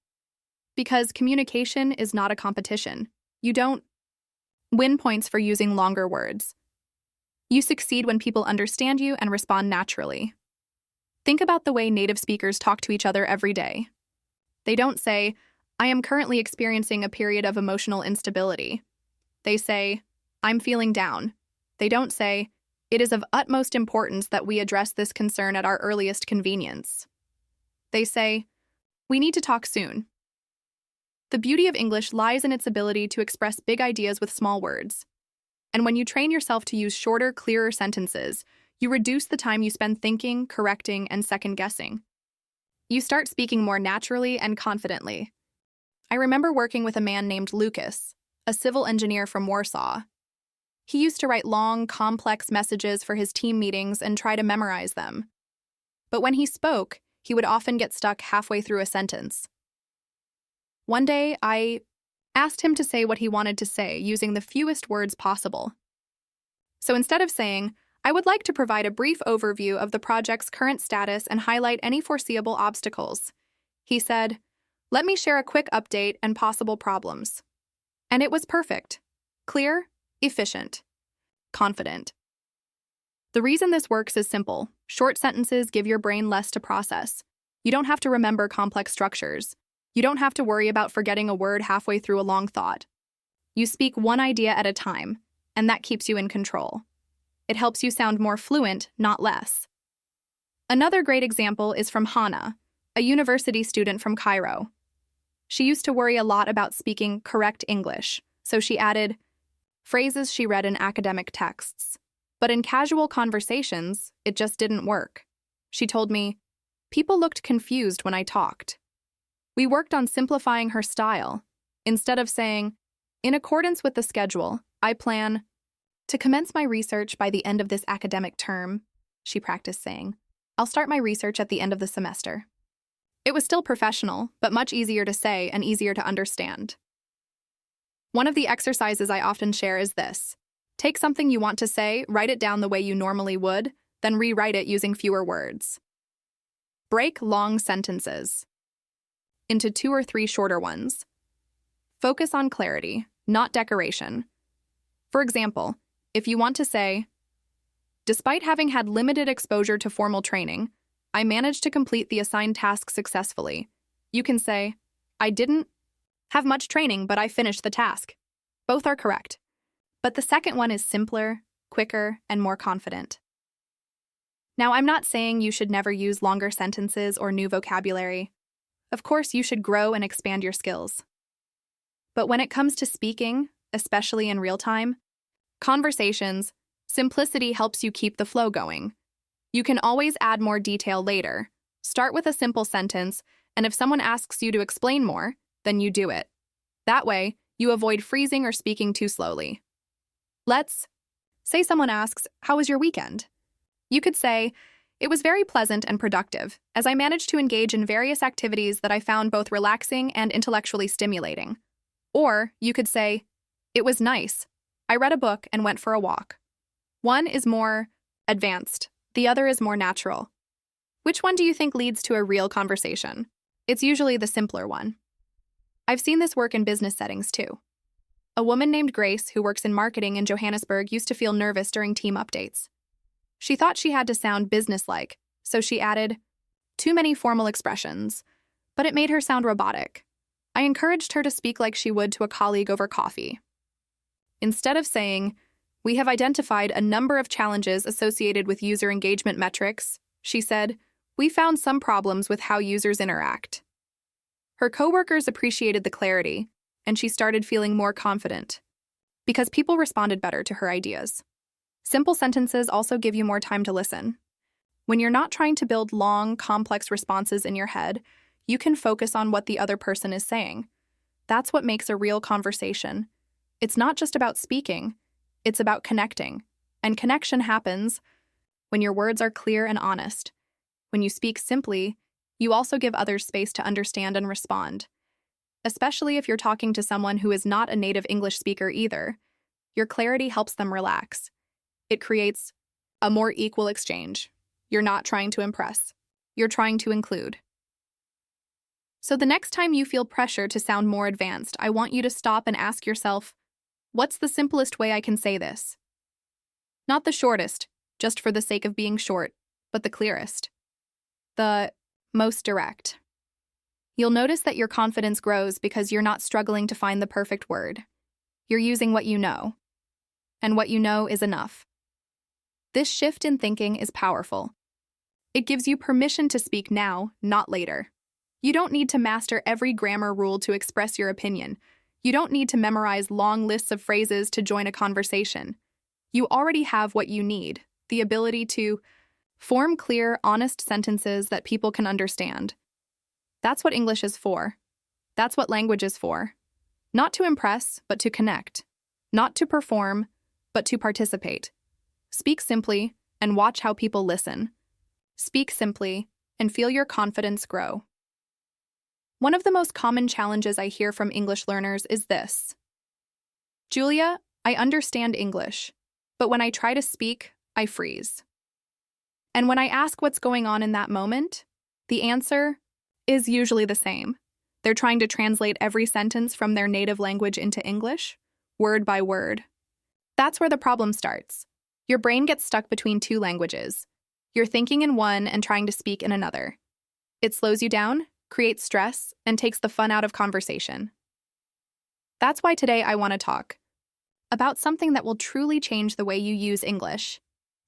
A: Because communication is not a competition. You don't win points for using longer words. You succeed when people understand you and respond naturally. Think about the way native speakers talk to each other every day. They don't say, "I am currently experiencing a period of emotional instability." They say, "I'm feeling down." They don't say, "It is of utmost importance that we address this concern at our earliest convenience." They say, "We need to talk soon." The beauty of English lies in its ability to express big ideas with small words. And when you train yourself to use shorter, clearer sentences, you reduce the time you spend thinking, correcting, and second-guessing. You start speaking more naturally and confidently. I remember working with a man named Lucas, a civil engineer from Warsaw. He used to write long, complex messages for his team meetings and try to memorize them. But when he spoke, he would often get stuck halfway through a sentence. One day, I asked him to say what he wanted to say using the fewest words possible. So instead of saying, "I would like to provide a brief overview of the project's current status and highlight any foreseeable obstacles," he said, "Let me share a quick update and possible problems." And it was perfect. Clear, efficient, confident. The reason this works is simple. Short sentences give your brain less to process. You don't have to remember complex structures. You don't have to worry about forgetting a word halfway through a long thought. You speak one idea at a time, and that keeps you in control. It helps you sound more fluent, not less. Another great example is from Hannah, a university student from Cairo. She used to worry a lot about speaking correct English, so she added phrases she read in academic texts. But in casual conversations, it just didn't work. She told me, "People looked confused when I talked." We worked on simplifying her style. Instead of saying, "In accordance with the schedule, I plan to commence my research by the end of this academic term," she practiced saying, "I'll start my research at the end of the semester." It was still professional, but much easier to say and easier to understand. One of the exercises I often share is this. Take something you want to say, write it down the way you normally would, then rewrite it using fewer words. Break long sentences into 2 or 3 shorter ones. Focus on clarity, not decoration. For example, if you want to say, "Despite having had limited exposure to formal training, I managed to complete the assigned task successfully," you can say, "I didn't have much training, but I finished the task." Both are correct. But the second one is simpler, quicker, and more confident. Now, I'm not saying you should never use longer sentences or new vocabulary. Of course, you should grow and expand your skills. But when it comes to speaking, especially in real time, conversations, simplicity helps you keep the flow going. You can always add more detail later. Start with a simple sentence, and if someone asks you to explain more, then you do it. That way, you avoid freezing or speaking too slowly. Let's say someone asks, "How was your weekend?" You could say, "It was very pleasant and productive, as I managed to engage in various activities that I found both relaxing and intellectually stimulating." Or you could say, "It was nice. I read a book and went for a walk." One is more advanced, the other is more natural. Which one do you think leads to a real conversation? It's usually the simpler one. I've seen this work in business settings too. A woman named Grace, who works in marketing in Johannesburg, used to feel nervous during team updates. She thought she had to sound businesslike, so she added too many formal expressions, but it made her sound robotic. I encouraged her to speak like she would to a colleague over coffee. Instead of saying, "We have identified a number of challenges associated with user engagement metrics," she said, "We found some problems with how users interact." Her coworkers appreciated the clarity, and she started feeling more confident because people responded better to her ideas. Simple sentences also give you more time to listen. When you're not trying to build long, complex responses in your head, you can focus on what the other person is saying. That's what makes a real conversation. It's not just about speaking, it's about connecting. And connection happens when your words are clear and honest. When you speak simply, you also give others space to understand and respond. Especially if you're talking to someone who is not a native English speaker either, your clarity helps them relax. It creates a more equal exchange. You're not trying to impress. You're trying to include. So the next time you feel pressure to sound more advanced, I want you to stop and ask yourself, what's the simplest way I can say this? Not the shortest, just for the sake of being short, but the clearest. The most direct. You'll notice that your confidence grows because you're not struggling to find the perfect word. You're using what you know. And what you know is enough. This shift in thinking is powerful. It gives you permission to speak now, not later. You don't need to master every grammar rule to express your opinion. You don't need to memorize long lists of phrases to join a conversation. You already have what you need, the ability to form clear, honest sentences that people can understand. That's what English is for. That's what language is for. Not to impress, but to connect. Not to perform, but to participate. Speak simply and watch how people listen. Speak simply and feel your confidence grow. One of the most common challenges I hear from English learners is this. Julia, I understand English, but when I try to speak, I freeze. And when I ask what's going on in that moment, the answer is usually the same. They're trying to translate every sentence from their native language into English, word by word. That's where the problem starts. Your brain gets stuck between two languages. You're thinking in one and trying to speak in another. It slows you down, creates stress, and takes the fun out of conversation. That's why today I want to talk about something that will truly change the way you use English.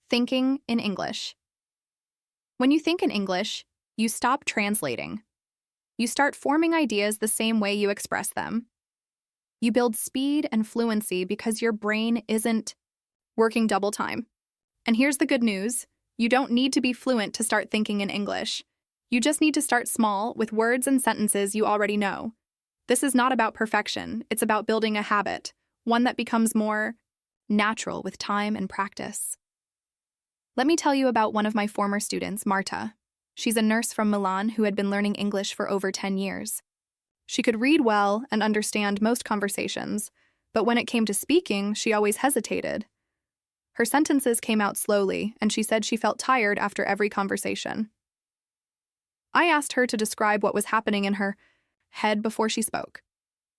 A: Thinking in English. When you think in English, you stop translating. You start forming ideas the same way you express them. You build speed and fluency because your brain isn't working double time. And here's the good news. You don't need to be fluent to start thinking in English. You just need to start small with words and sentences you already know. This is not about perfection. It's about building a habit, one that becomes more natural with time and practice. Let me tell you about one of my former students, Marta. She's a nurse from Milan who had been learning English for over 10 years. She could read well and understand most conversations, but when it came to speaking, she always hesitated. Her sentences came out slowly, and she said she felt tired after every conversation. I asked her to describe what was happening in her head before she spoke.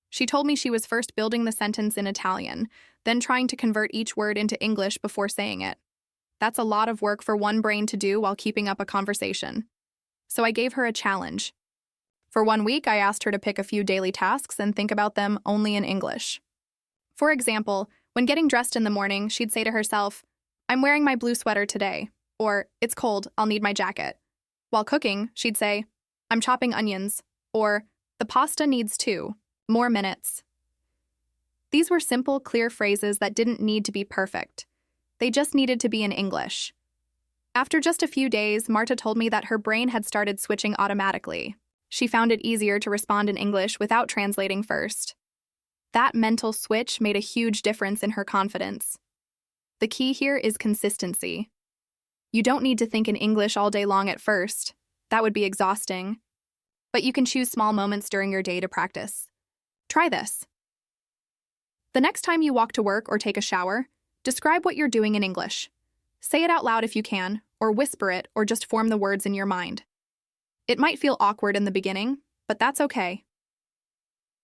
A: She told me she was first building the sentence in Italian, then trying to convert each word into English before saying it. That's a lot of work for one brain to do while keeping up a conversation. So I gave her a challenge. For 1 week, I asked her to pick a few daily tasks and think about them only in English. For example, when getting dressed in the morning, she'd say to herself, "I'm wearing my blue sweater today," or "It's cold, I'll need my jacket." While cooking, she'd say, "I'm chopping onions," or "The pasta needs 2 more minutes." These were simple, clear phrases that didn't need to be perfect. They just needed to be in English. After just a few days, Marta told me that her brain had started switching automatically. She found it easier to respond in English without translating first. That mental switch made a huge difference in her confidence. The key here is consistency. You don't need to think in English all day long at first. That would be exhausting. But you can choose small moments during your day to practice. Try this. The next time you walk to work or take a shower, describe what you're doing in English. Say it out loud if you can, or whisper it, or just form the words in your mind. It might feel awkward in the beginning, but that's okay.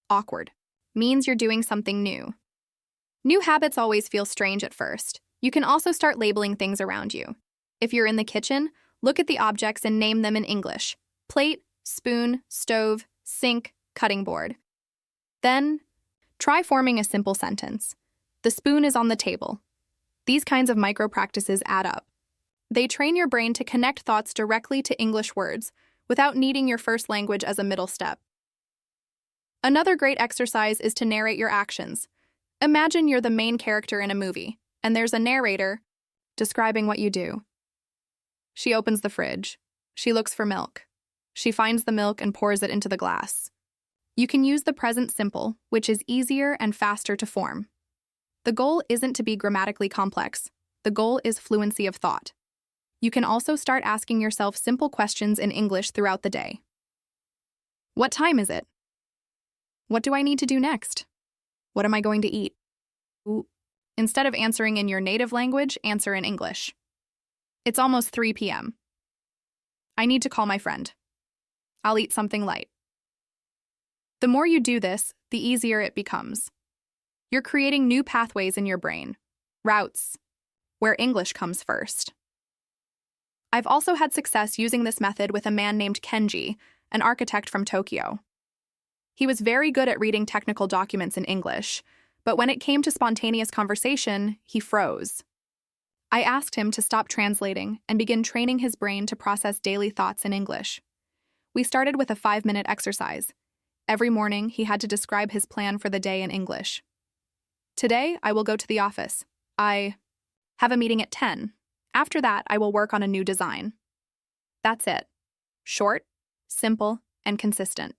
A: Awkward means you're doing something new. New habits always feel strange at first. You can also start labeling things around you. If you're in the kitchen, look at the objects and name them in English. Plate, spoon, stove, sink, cutting board. Then, try forming a simple sentence. The spoon is on the table. These kinds of micro practices add up. They train your brain to connect thoughts directly to English words without needing your first language as a middle step. Another great exercise is to narrate your actions. Imagine you're the main character in a movie, and there's a narrator describing what you do. She opens the fridge. She looks for milk. She finds the milk and pours it into the glass. You can use the present simple, which is easier and faster to form. The goal isn't to be grammatically complex. The goal is fluency of thought. You can also start asking yourself simple questions in English throughout the day. What time is it? What do I need to do next? What am I going to eat? Ooh. Instead of answering in your native language, answer in English. It's almost 3 p.m. I need to call my friend. I'll eat something light. The more you do this, the easier it becomes. You're creating new pathways in your brain, routes, where English comes first. I've also had success using this method with a man named Kenji, an architect from Tokyo. He was very good at reading technical documents in English, but when it came to spontaneous conversation, he froze. I asked him to stop translating and begin training his brain to process daily thoughts in English. We started with a 5-minute exercise. Every morning, he had to describe his plan for the day in English. Today, I will go to the office. I have a meeting at 10. After that, I will work on a new design. That's it. Short, simple, and consistent.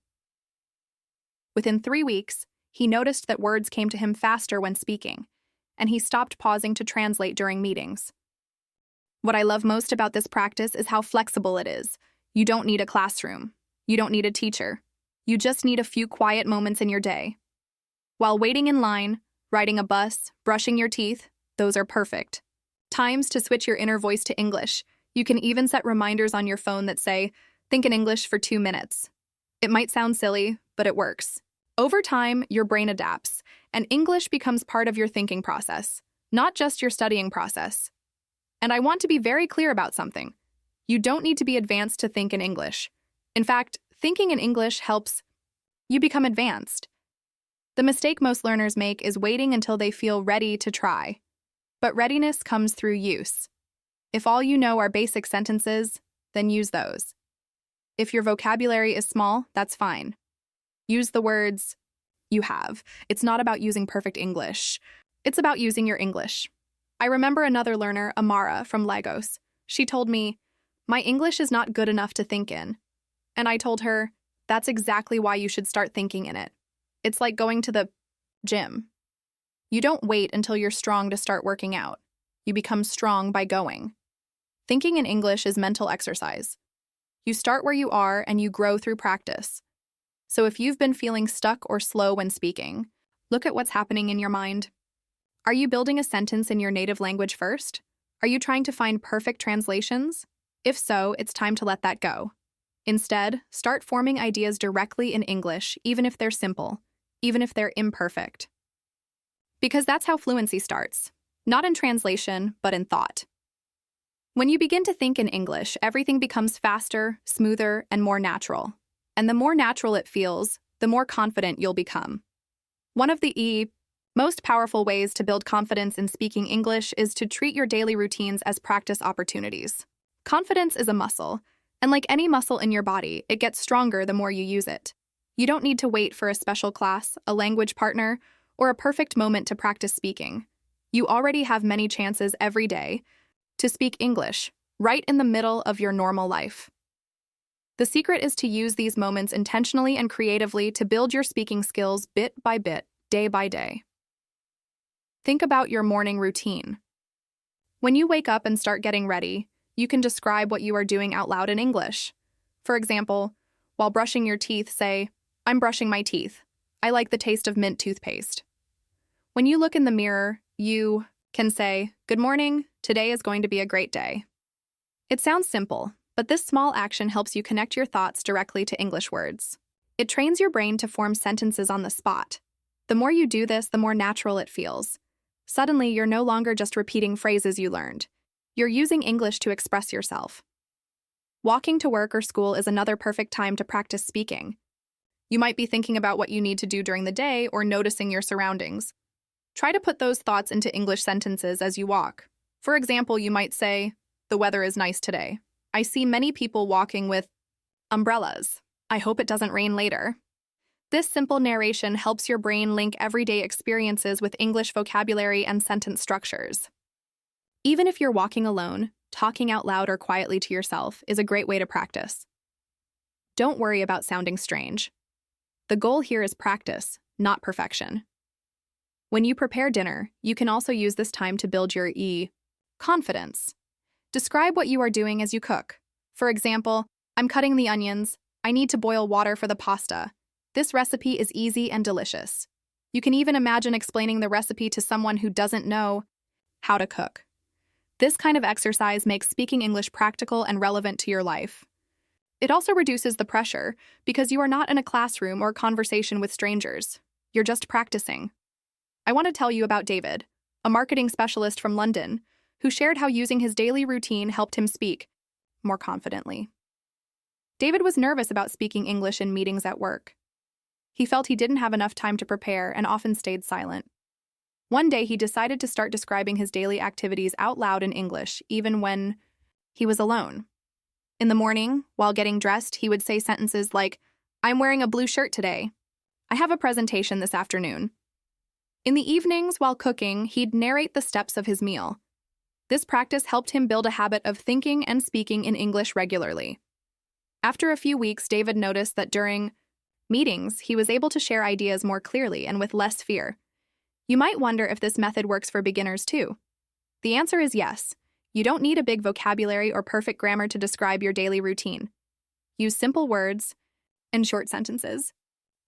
A: Within 3 weeks, he noticed that words came to him faster when speaking, and he stopped pausing to translate during meetings. What I love most about this practice is how flexible it is. You don't need a classroom. You don't need a teacher. You just need a few quiet moments in your day. While waiting in line, riding a bus, brushing your teeth, those are perfect. Times to switch your inner voice to English. You can even set reminders on your phone that say, "Think in English for 2 minutes." It might sound silly, but it works. Over time, your brain adapts, and English becomes part of your thinking process, not just your studying process. And I want to be very clear about something. You don't need to be advanced to think in English. In fact, thinking in English helps you become advanced. The mistake most learners make is waiting until they feel ready to try. But readiness comes through use. If all you know are basic sentences, then use those. If your vocabulary is small, that's fine. Use the words you have. It's not about using perfect English. It's about using your English. I remember another learner, Amara, from Lagos. She told me, "My English is not good enough to think in." And I told her, that's exactly why you should start thinking in it. It's like going to the gym. You don't wait until you're strong to start working out. You become strong by going. Thinking in English is mental exercise. You start where you are and you grow through practice. So if you've been feeling stuck or slow when speaking, look at what's happening in your mind. Are you building a sentence in your native language first? Are you trying to find perfect translations? If so, it's time to let that go. Instead, start forming ideas directly in English, even if they're simple, even if they're imperfect. Because that's how fluency starts, not in translation, but in thought. When you begin to think in English, everything becomes faster, smoother, and more natural. And the more natural it feels, the more confident you'll become. One of the most powerful ways to build confidence in speaking English is to treat your daily routines as practice opportunities. Confidence is a muscle, and like any muscle in your body, it gets stronger the more you use it. You don't need to wait for a special class, a language partner, or a perfect moment to practice speaking. You already have many chances every day to speak English, right in the middle of your normal life. The secret is to use these moments intentionally and creatively to build your speaking skills bit by bit, day by day. Think about your morning routine. When you wake up and start getting ready, you can describe what you are doing out loud in English. For example, while brushing your teeth, say, "I'm brushing my teeth. I like the taste of mint toothpaste." When you look in the mirror, you can say, "Good morning, today is going to be a great day." It sounds simple, but this small action helps you connect your thoughts directly to English words. It trains your brain to form sentences on the spot. The more you do this, the more natural it feels. Suddenly, you're no longer just repeating phrases you learned. You're using English to express yourself. Walking to work or school is another perfect time to practice speaking. You might be thinking about what you need to do during the day or noticing your surroundings. Try to put those thoughts into English sentences as you walk. For example, you might say, "The weather is nice today. I see many people walking with umbrellas. I hope it doesn't rain later." This simple narration helps your brain link everyday experiences with English vocabulary and sentence structures. Even if you're walking alone, talking out loud or quietly to yourself is a great way to practice. Don't worry about sounding strange. The goal here is practice, not perfection. When you prepare dinner, you can also use this time to build your confidence. Describe what you are doing as you cook. For example, I'm cutting the onions. I need to boil water for the pasta. This recipe is easy and delicious. You can even imagine explaining the recipe to someone who doesn't know how to cook. This kind of exercise makes speaking English practical and relevant to your life. It also reduces the pressure because you are not in a classroom or conversation with strangers. You're just practicing. I want to tell you about David, a marketing specialist from London, who shared how using his daily routine helped him speak more confidently. David was nervous about speaking English in meetings at work. He felt he didn't have enough time to prepare and often stayed silent. One day, he decided to start describing his daily activities out loud in English, even when he was alone. In the morning, while getting dressed, he would say sentences like, "I'm wearing a blue shirt today. I have a presentation this afternoon." In the evenings, while cooking, he'd narrate the steps of his meal. This practice helped him build a habit of thinking and speaking in English regularly. After a few weeks, David noticed that during meetings, he was able to share ideas more clearly and with less fear. You might wonder if this method works for beginners too. The answer is yes. You don't need a big vocabulary or perfect grammar to describe your daily routine. Use simple words and short sentences.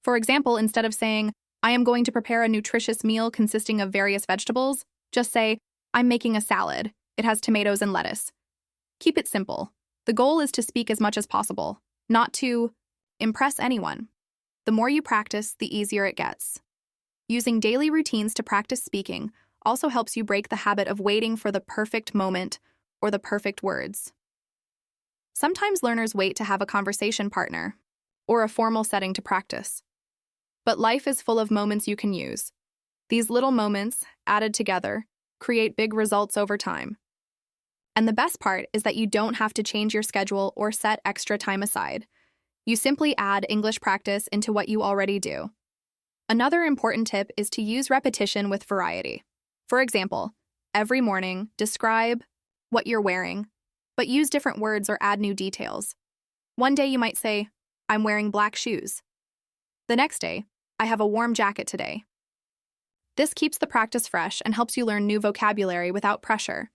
A: For example, instead of saying, "I am going to prepare a nutritious meal consisting of various vegetables," just say, "I'm making a salad. It has tomatoes and lettuce." Keep it simple. The goal is to speak as much as possible, not to impress anyone. The more you practice, the easier it gets. Using daily routines to practice speaking also helps you break the habit of waiting for the perfect moment or the perfect words. Sometimes learners wait to have a conversation partner or a formal setting to practice. But life is full of moments you can use. These little moments, added together, create big results over time. And the best part is that you don't have to change your schedule or set extra time aside. You simply add English practice into what you already do. Another important tip is to use repetition with variety. For example, every morning, describe what you're wearing, but use different words or add new details. One day you might say, "I'm wearing black shoes." The next day, "I have a warm jacket today." This keeps the practice fresh and helps you learn new vocabulary without pressure.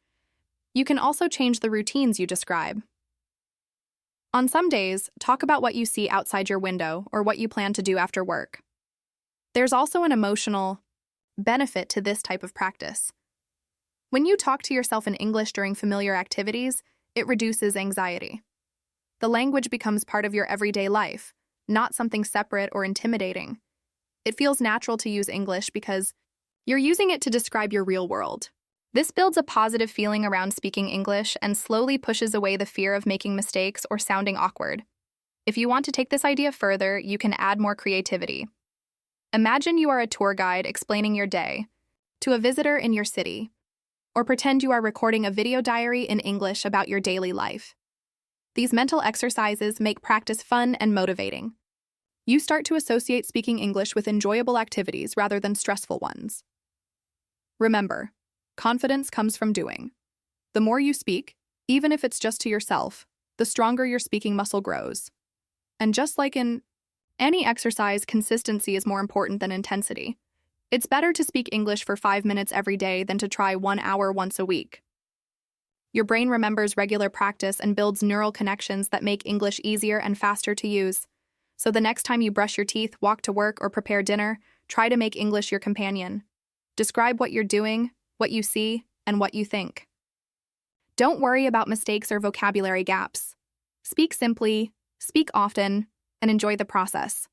A: You can also change the routines you describe. On some days, talk about what you see outside your window or what you plan to do after work. There's also an emotional benefit to this type of practice. When you talk to yourself in English during familiar activities, it reduces anxiety. The language becomes part of your everyday life, not something separate or intimidating. It feels natural to use English because you're using it to describe your real world. This builds a positive feeling around speaking English and slowly pushes away the fear of making mistakes or sounding awkward. If you want to take this idea further, you can add more creativity. Imagine you are a tour guide explaining your day to a visitor in your city, or pretend you are recording a video diary in English about your daily life. These mental exercises make practice fun and motivating. You start to associate speaking English with enjoyable activities rather than stressful ones. Remember, confidence comes from doing. The more you speak, even if it's just to yourself, the stronger your speaking muscle grows. And just like in any exercise, consistency is more important than intensity. It's better to speak English for 5 minutes every day than to try 1 hour once a week. Your brain remembers regular practice and builds neural connections that make English easier and faster to use. So the next time you brush your teeth, walk to work, or prepare dinner, try to make English your companion. Describe what you're doing, what you see, and what you think. Don't worry about mistakes or vocabulary gaps. Speak simply, speak often, and enjoy the process.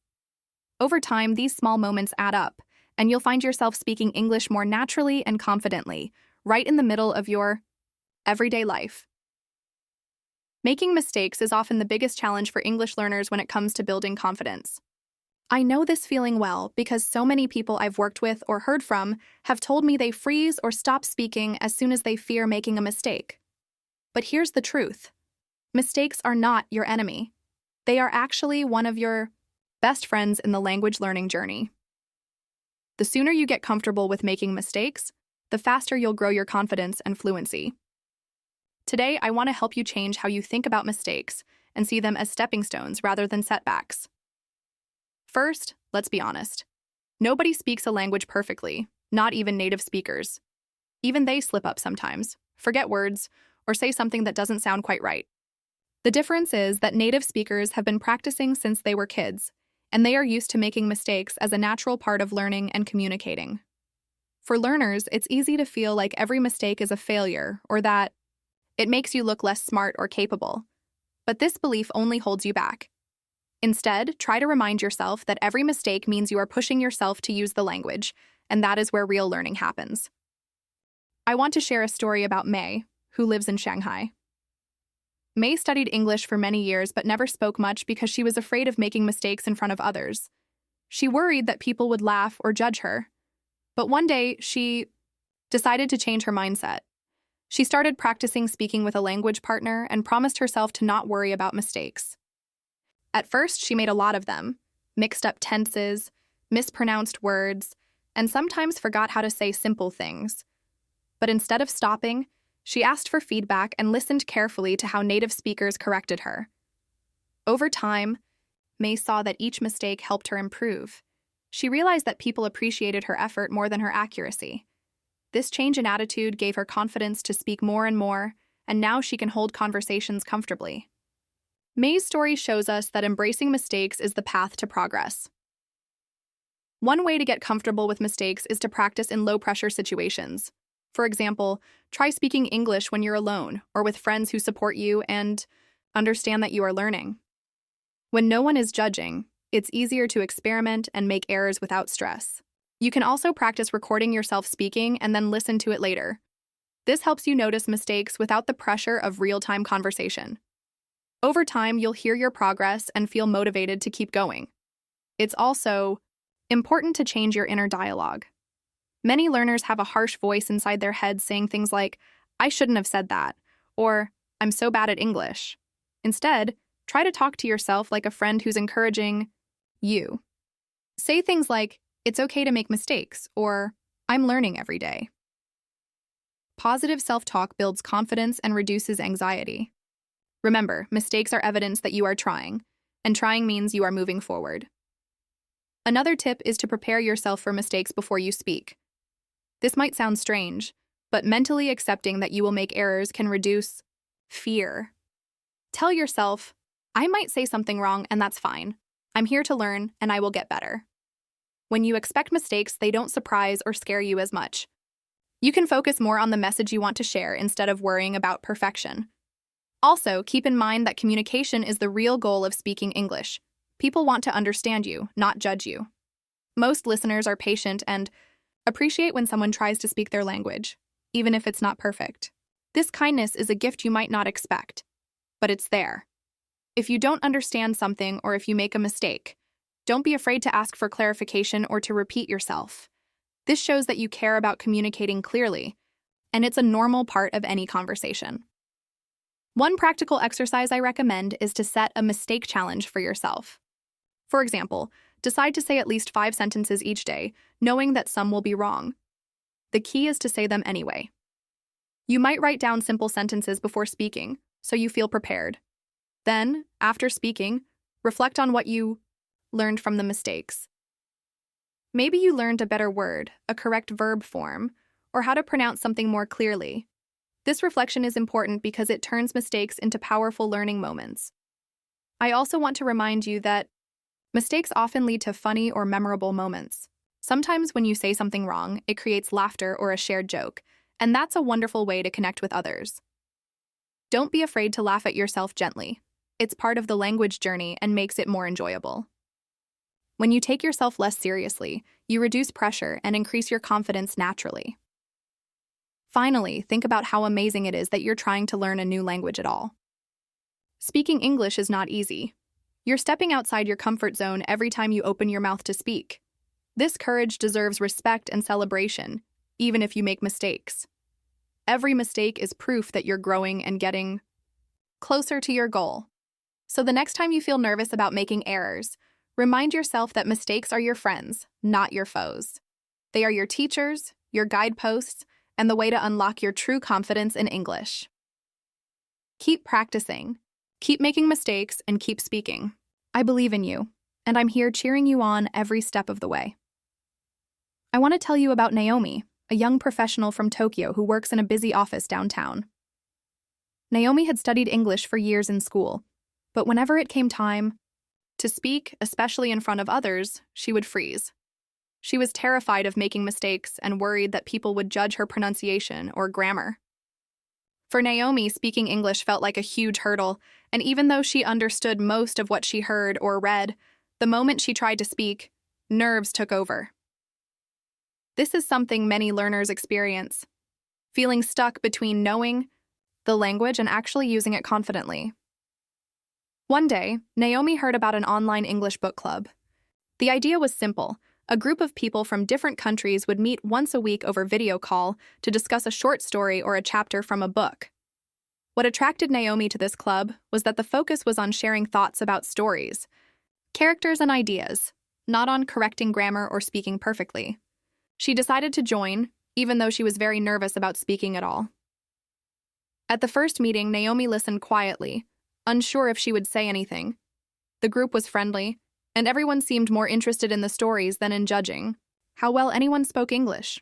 A: Over time, these small moments add up, and you'll find yourself speaking English more naturally and confidently, right in the middle of your everyday life. Making mistakes is often the biggest challenge for English learners when it comes to building confidence. I know this feeling well because so many people I've worked with or heard from have told me they freeze or stop speaking as soon as they fear making a mistake. But here's the truth. Mistakes are not your enemy. They are actually one of your best friends in the language learning journey. The sooner you get comfortable with making mistakes, the faster you'll grow your confidence and fluency. Today, I want to help you change how you think about mistakes and see them as stepping stones rather than setbacks. First, let's be honest. Nobody speaks a language perfectly, not even native speakers. Even they slip up sometimes, forget words, or say something that doesn't sound quite right. The difference is that native speakers have been practicing since they were kids, and they are used to making mistakes as a natural part of learning and communicating. For learners, it's easy to feel like every mistake is a failure or that it makes you look less smart or capable. But this belief only holds you back. Instead, try to remind yourself that every mistake means you are pushing yourself to use the language, and that is where real learning happens. I want to share a story about May, who lives in Shanghai. May studied English for many years but never spoke much because she was afraid of making mistakes in front of others. She worried that people would laugh or judge her. But one day, she decided to change her mindset. She started practicing speaking with a language partner and promised herself to not worry about mistakes. At first, she made a lot of them, mixed up tenses, mispronounced words, and sometimes forgot how to say simple things. But instead of stopping, she asked for feedback and listened carefully to how native speakers corrected her. Over time, May saw that each mistake helped her improve. She realized that people appreciated her effort more than her accuracy. This change in attitude gave her confidence to speak more and more, and now she can hold conversations comfortably. May's story shows us that embracing mistakes is the path to progress. One way to get comfortable with mistakes is to practice in low-pressure situations. For example, try speaking English when you're alone or with friends who support you and understand that you are learning. When no one is judging, it's easier to experiment and make errors without stress. You can also practice recording yourself speaking and then listen to it later. This helps you notice mistakes without the pressure of real-time conversation. Over time, you'll hear your progress and feel motivated to keep going. It's also important to change your inner dialogue. Many learners have a harsh voice inside their heads saying things like, "I shouldn't have said that," or "I'm so bad at English." Instead, try to talk to yourself like a friend who's encouraging you. Say things like, "It's okay to make mistakes," or "I'm learning every day." Positive self-talk builds confidence and reduces anxiety. Remember, mistakes are evidence that you are trying, and trying means you are moving forward. Another tip is to prepare yourself for mistakes before you speak. This might sound strange, but mentally accepting that you will make errors can reduce fear. Tell yourself, "I might say something wrong, and that's fine. I'm here to learn, and I will get better." When you expect mistakes, they don't surprise or scare you as much. You can focus more on the message you want to share instead of worrying about perfection. Also, keep in mind that communication is the real goal of speaking English. People want to understand you, not judge you. Most listeners are patient and appreciate when someone tries to speak their language, even if it's not perfect. This kindness is a gift you might not expect, but it's there. If you don't understand something or if you make a mistake, don't be afraid to ask for clarification or to repeat yourself. This shows that you care about communicating clearly, and it's a normal part of any conversation. One practical exercise I recommend is to set a mistake challenge for yourself. For example, decide to say at least 5 sentences each day, knowing that some will be wrong. The key is to say them anyway. You might write down simple sentences before speaking, so you feel prepared. Then, after speaking, reflect on what you learned from the mistakes. Maybe you learned a better word, a correct verb form, or how to pronounce something more clearly. This reflection is important because it turns mistakes into powerful learning moments. I also want to remind you that mistakes often lead to funny or memorable moments. Sometimes when you say something wrong, it creates laughter or a shared joke, and that's a wonderful way to connect with others. Don't be afraid to laugh at yourself gently. It's part of the language journey and makes it more enjoyable. When you take yourself less seriously, you reduce pressure and increase your confidence naturally. Finally, think about how amazing it is that you're trying to learn a new language at all. Speaking English is not easy. You're stepping outside your comfort zone every time you open your mouth to speak. This courage deserves respect and celebration, even if you make mistakes. Every mistake is proof that you're growing and getting closer to your goal. So the next time you feel nervous about making errors, remind yourself that mistakes are your friends, not your foes. They are your teachers, your guideposts, and the way to unlock your true confidence in English. Keep practicing, keep making mistakes, and keep speaking. I believe in you, and I'm here cheering you on every step of the way. I want to tell you about Naomi, a young professional from Tokyo who works in a busy office downtown. Naomi had studied English for years in school, but whenever it came time to speak, especially in front of others, she would freeze. She was terrified of making mistakes and worried that people would judge her pronunciation or grammar. For Naomi, speaking English felt like a huge hurdle, and even though she understood most of what she heard or read, the moment she tried to speak, nerves took over. This is something many learners experience, feeling stuck between knowing the language and actually using it confidently. One day, Naomi heard about an online English book club. The idea was simple. A group of people from different countries would meet once a week over video call to discuss a short story or a chapter from a book. What attracted Naomi to this club was that the focus was on sharing thoughts about stories, characters, and ideas, not on correcting grammar or speaking perfectly. She decided to join, even though she was very nervous about speaking at all. At the first meeting, Naomi listened quietly, unsure if she would say anything. The group was friendly, and everyone seemed more interested in the stories than in judging how well anyone spoke English.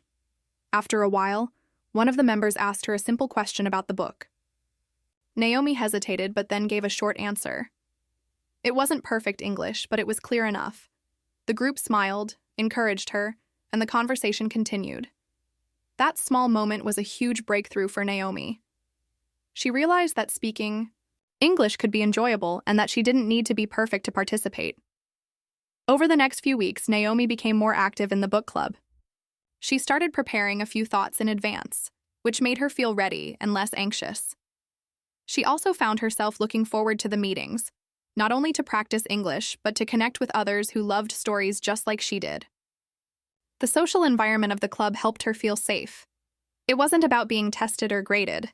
A: After a while, one of the members asked her a simple question about the book. Naomi hesitated but then gave a short answer. It wasn't perfect English, but it was clear enough. The group smiled, encouraged her, and the conversation continued. That small moment was a huge breakthrough for Naomi. She realized that speaking English could be enjoyable and that she didn't need to be perfect to participate. Over the next few weeks, Naomi became more active in the book club. She started preparing a few thoughts in advance, which made her feel ready and less anxious. She also found herself looking forward to the meetings, not only to practice English, but to connect with others who loved stories just like she did. The social environment of the club helped her feel safe. It wasn't about being tested or graded.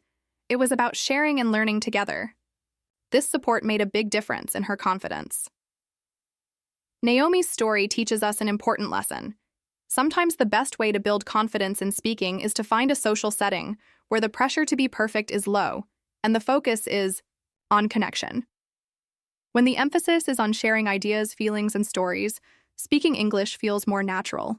A: It was about sharing and learning together. This support made a big difference in her confidence. Naomi's story teaches us an important lesson. Sometimes the best way to build confidence in speaking is to find a social setting where the pressure to be perfect is low and the focus is on connection. When the emphasis is on sharing ideas, feelings, and stories, speaking English feels more natural.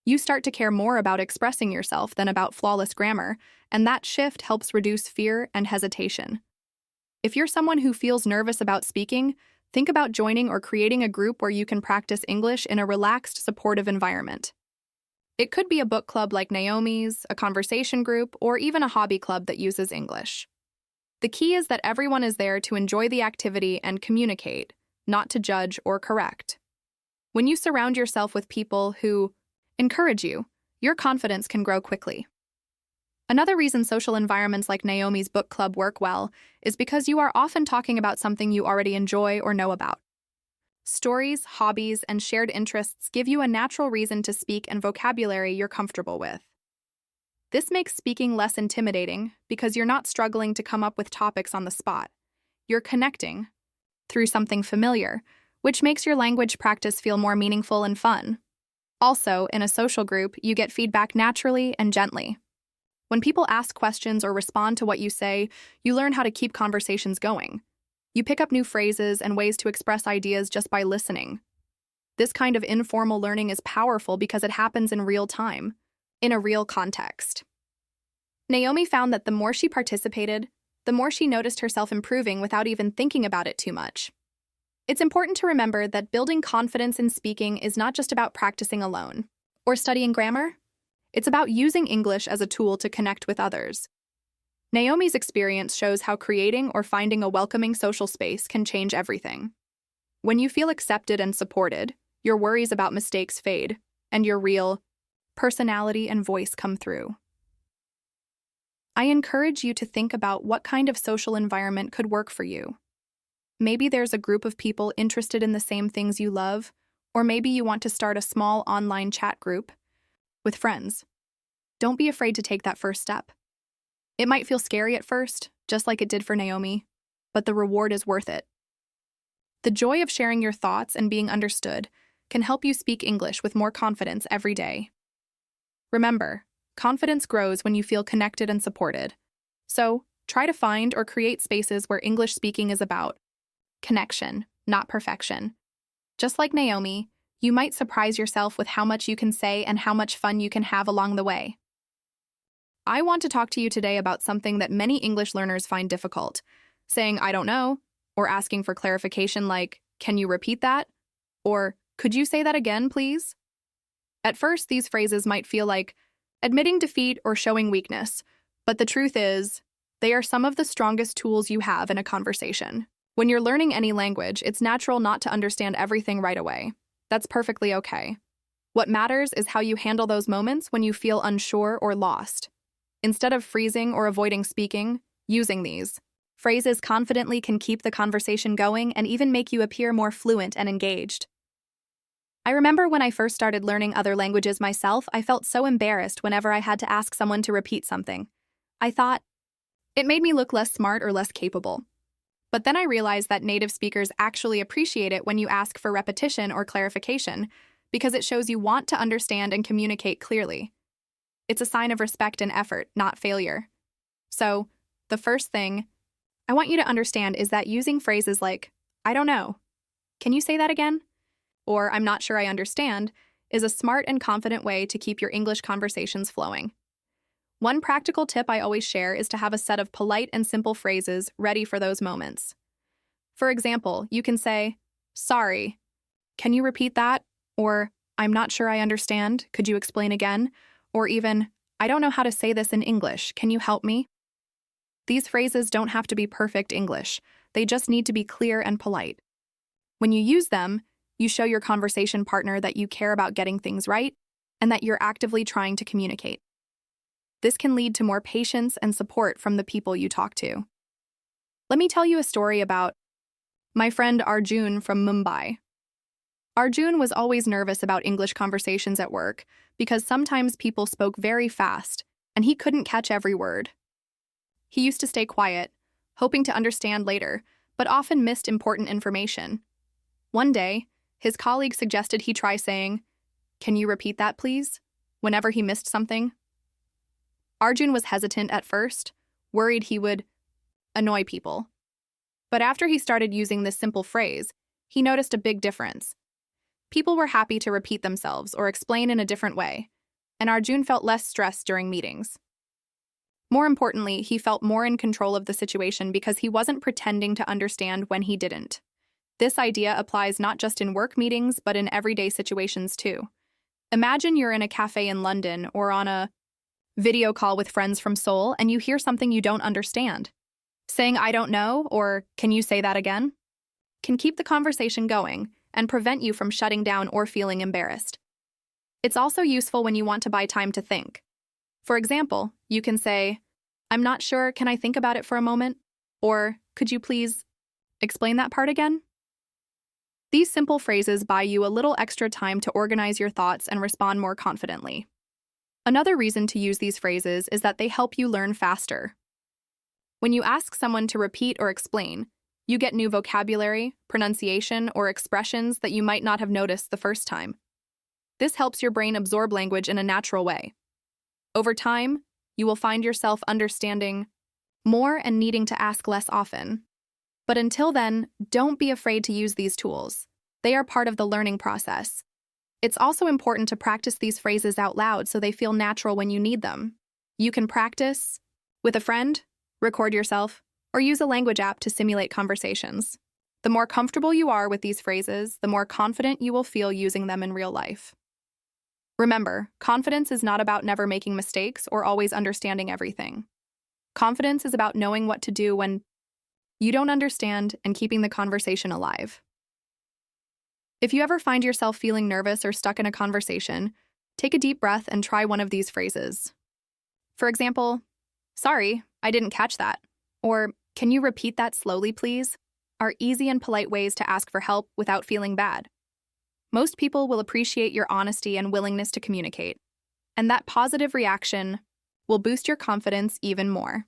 A: You start to care more about expressing yourself than about flawless grammar, and that shift helps reduce fear and hesitation. If you're someone who feels nervous about speaking, think about joining or creating a group where you can practice English in a relaxed, supportive environment. It could be a book club like Naomi's, a conversation group, or even a hobby club that uses English. The key is that everyone is there to enjoy the activity and communicate, not to judge or correct. When you surround yourself with people who encourage you, your confidence can grow quickly. Another reason social environments like Naomi's book club work well is because you are often talking about something you already enjoy or know about. Stories, hobbies, and shared interests give you a natural reason to speak and vocabulary you're comfortable with. This makes speaking less intimidating because you're not struggling to come up with topics on the spot. You're connecting through something familiar, which makes your language practice feel more meaningful and fun. Also, in a social group, you get feedback naturally and gently. When people ask questions or respond to what you say, you learn how to keep conversations going. You pick up new phrases and ways to express ideas just by listening. This kind of informal learning is powerful because it happens in real time, in a real context. Naomi found that the more she participated, the more she noticed herself improving without even thinking about it too much. It's important to remember that building confidence in speaking is not just about practicing alone or studying grammar. It's about using English as a tool to connect with others. Naomi's experience shows how creating or finding a welcoming social space can change everything. When you feel accepted and supported, your worries about mistakes fade, and your real personality and voice come through. I encourage you to think about what kind of social environment could work for you. Maybe there's a group of people interested in the same things you love, or maybe you want to start a small online chat group with friends. Don't be afraid to take that first step. It might feel scary at first, just like it did for Naomi, but the reward is worth it. The joy of sharing your thoughts and being understood can help you speak English with more confidence every day. Remember, confidence grows when you feel connected and supported. So, Try to find or create spaces where English speaking is about connection, not perfection. Just like Naomi, you might surprise yourself with how much you can say and how much fun you can have along the way. I want to talk to you today about something that many English learners find difficult, saying, I don't know, or asking for clarification like, can you repeat that? Or, could you say that again, please? At first, these phrases might feel like admitting defeat or showing weakness, but the truth is, they are some of the strongest tools you have in a conversation. When you're learning any language, it's natural not to understand everything right away. That's perfectly okay. What matters is how you handle those moments when you feel unsure or lost. Instead of freezing or avoiding speaking, using these phrases confidently can keep the conversation going and even make you appear more fluent and engaged. I remember when I first started learning other languages myself, I felt so embarrassed whenever I had to ask someone to repeat something. I thought it made me look less smart or less capable. But then I realized that native speakers actually appreciate it when you ask for repetition or clarification, because it shows you want to understand and communicate clearly. It's a sign of respect and effort, not failure. So, the first thing I want you to understand is that using phrases like, I don't know, can you say that again? Or I'm not sure I understand, is a smart and confident way to keep your English conversations flowing. One practical tip I always share is to have a set of polite and simple phrases ready for those moments. For example, you can say, sorry, can you repeat that? Or, I'm not sure I understand, could you explain again? Or even, I don't know how to say this in English, can you help me? These phrases don't have to be perfect English, they just need to be clear and polite. When you use them, you show your conversation partner that you care about getting things right and that you're actively trying to communicate. This can lead to more patience and support from the people you talk to. Let me tell you a story about my friend Arjun from Mumbai. Arjun was always nervous about English conversations at work because sometimes people spoke very fast and he couldn't catch every word. He used to stay quiet, hoping to understand later, but often missed important information. One day, his colleague suggested he try saying, can you repeat that, please? Whenever he missed something. Arjun was hesitant at first, worried he would annoy people. But after he started using this simple phrase, he noticed a big difference. People were happy to repeat themselves or explain in a different way, and Arjun felt less stressed during meetings. More importantly, he felt more in control of the situation because he wasn't pretending to understand when he didn't. This idea applies not just in work meetings, but in everyday situations too. Imagine you're in a cafe in London or on a video call with friends from Seoul and you hear something you don't understand. Saying, I don't know, or can you say that again? Can keep the conversation going and prevent you from shutting down or feeling embarrassed. It's also useful when you want to buy time to think. For example, you can say, I'm not sure, can I think about it for a moment? Or, could you please explain that part again? These simple phrases buy you a little extra time to organize your thoughts and respond more confidently. Another reason to use these phrases is that they help you learn faster. When you ask someone to repeat or explain, you get new vocabulary, pronunciation, or expressions that you might not have noticed the first time. This helps your brain absorb language in a natural way. Over time, you will find yourself understanding more and needing to ask less often. But until then, don't be afraid to use these tools. They are part of the learning process. It's also important to practice these phrases out loud so they feel natural when you need them. You can practice with a friend, record yourself, or use a language app to simulate conversations. The more comfortable you are with these phrases, the more confident you will feel using them in real life. Remember, confidence is not about never making mistakes or always understanding everything. Confidence is about knowing what to do when you don't understand and keeping the conversation alive. If you ever find yourself feeling nervous or stuck in a conversation, take a deep breath and try one of these phrases. For example, sorry, I didn't catch that. Or, can you repeat that slowly, please? Are easy and polite ways to ask for help without feeling bad. Most people will appreciate your honesty and willingness to communicate, and that positive reaction will boost your confidence even more.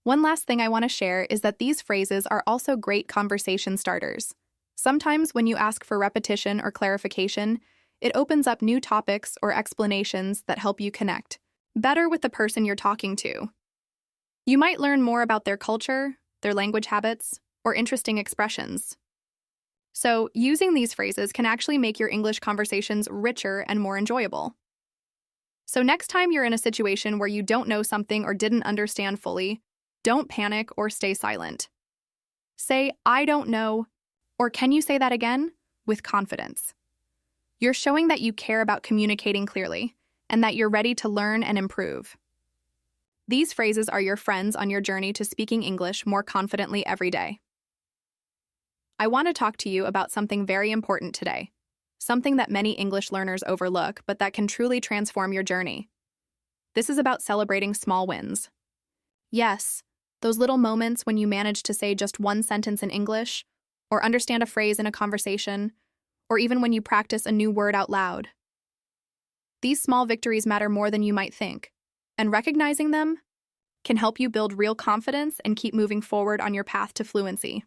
A: One last thing I want to share is that these phrases are also great conversation starters. Sometimes when you ask for repetition or clarification, it opens up new topics or explanations that help you connect better with the person you're talking to. You might learn more about their culture, their language habits, or interesting expressions. So, using these phrases can actually make your English conversations richer and more enjoyable. So, next time you're in a situation where you don't know something or didn't understand fully, don't panic or stay silent. Say, "I don't know," or "Can you say that again?" with confidence. You're showing that you care about communicating clearly and that you're ready to learn and improve. These phrases are your friends on your journey to speaking English more confidently every day. I want to talk to you about something very important today, something that many English learners overlook but that can truly transform your journey. This is about celebrating small wins. Yes, those little moments when you manage to say just one sentence in English, or understand a phrase in a conversation, or even when you practice a new word out loud. These small victories matter more than you might think, and recognizing them can help you build real confidence and keep moving forward on your path to fluency.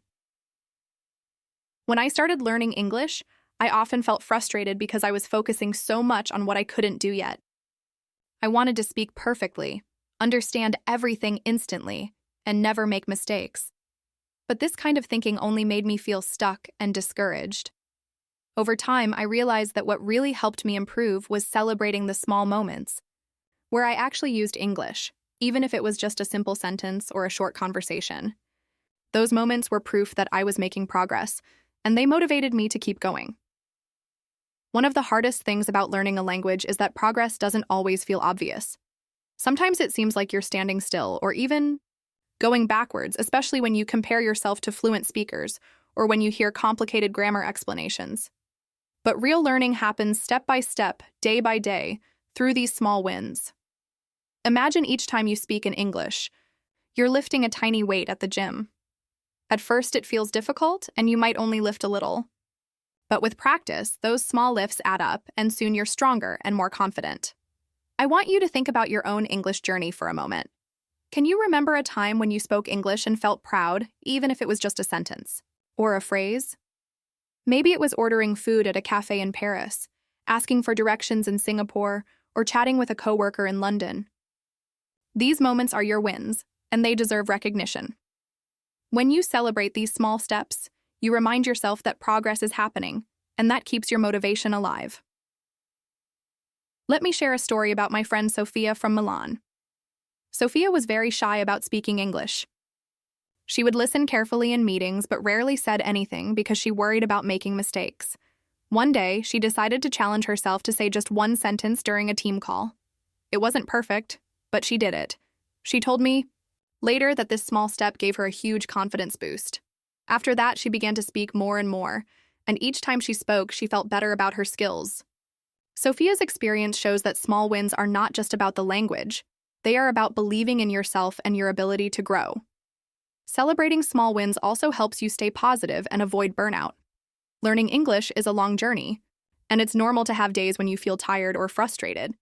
A: When I started learning English, I often felt frustrated because I was focusing so much on what I couldn't do yet. I wanted to speak perfectly, understand everything instantly, and never make mistakes. But this kind of thinking only made me feel stuck and discouraged. Over time, I realized that what really helped me improve was celebrating the small moments, where I actually used English, even if it was just a simple sentence or a short conversation. Those moments were proof that I was making progress, and they motivated me to keep going. One of the hardest things about learning a language is that progress doesn't always feel obvious. Sometimes it seems like you're standing still or even going backwards, especially when you compare yourself to fluent speakers or when you hear complicated grammar explanations. But real learning happens step by step, day by day, through these small wins. Imagine each time you speak in English, you're lifting a tiny weight at the gym. At first, it feels difficult, and you might only lift a little. But with practice, those small lifts add up, and soon you're stronger and more confident. I want you to think about your own English journey for a moment. Can you remember a time when you spoke English and felt proud, even if it was just a sentence? Or a phrase? Maybe it was ordering food at a cafe in Paris, asking for directions in Singapore, or chatting with a coworker in London. These moments are your wins, and they deserve recognition. When you celebrate these small steps, you remind yourself that progress is happening, and that keeps your motivation alive. Let me share a story about my friend Sophia from Milan. Sophia was very shy about speaking English. She would listen carefully in meetings but rarely said anything because she worried about making mistakes. One day, she decided to challenge herself to say just one sentence during a team call. It wasn't perfect, but she did it. She told me later that this small step gave her a huge confidence boost. After that, she began to speak more and more, and each time she spoke, she felt better about her skills. Sophia's experience shows that small wins are not just about the language. They are about believing in yourself and your ability to grow. Celebrating small wins also helps you stay positive and avoid burnout. Learning English is a long journey, and it's normal to have days when you feel tired or frustrated.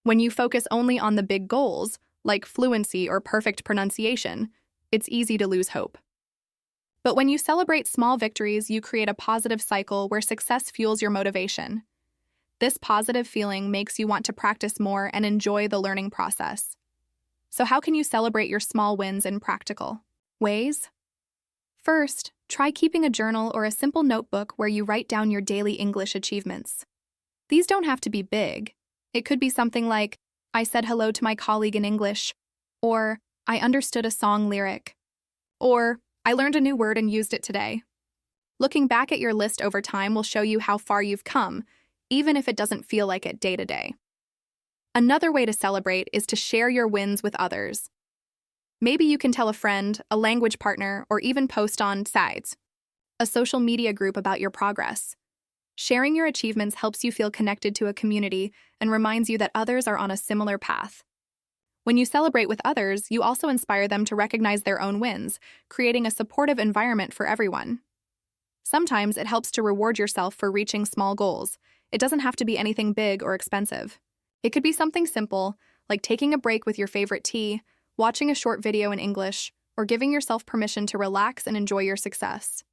A: When you focus only on the big goals, like fluency or perfect pronunciation, it's easy to lose hope. But when you celebrate small victories, you create a positive cycle where success fuels your motivation. This positive feeling makes you want to practice more and enjoy the learning process. So how can you celebrate your small wins in practical ways? First, try keeping a journal or a simple notebook where you write down your daily English achievements. These don't have to be big. It could be something like, "I said hello to my colleague in English," or "I understood a song lyric," or "I learned a new word and used it today." Looking back at your list over time will show you how far you've come, even if it doesn't feel like it day to day. Another way to celebrate is to share your wins with others. Maybe you can tell a friend, a language partner, or even post on sites, a social media group about your progress. Sharing your achievements helps you feel connected to a community and reminds you that others are on a similar path. When you celebrate with others, you also inspire them to recognize their own wins, creating a supportive environment for everyone. Sometimes it helps to reward yourself for reaching small goals. It doesn't have to be anything big or expensive. It could be something simple, like taking a break with your favorite tea, watching a short video in English, or giving yourself permission to relax and enjoy your success.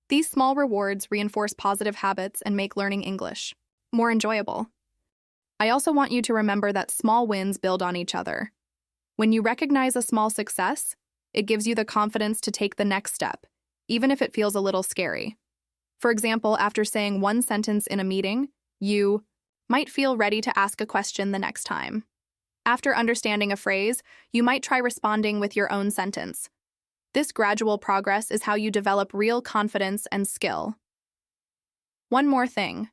A: These small rewards reinforce positive habits and make learning English more enjoyable. I also want you to remember that small wins build on each other. When you recognize a small success, it gives you the confidence to take the next step, even if it feels a little scary. For example, after saying one sentence in a meeting, you might feel ready to ask a question the next time. After understanding a phrase, you might try responding with your own sentence. This gradual progress is how you develop real confidence and skill. One more thing.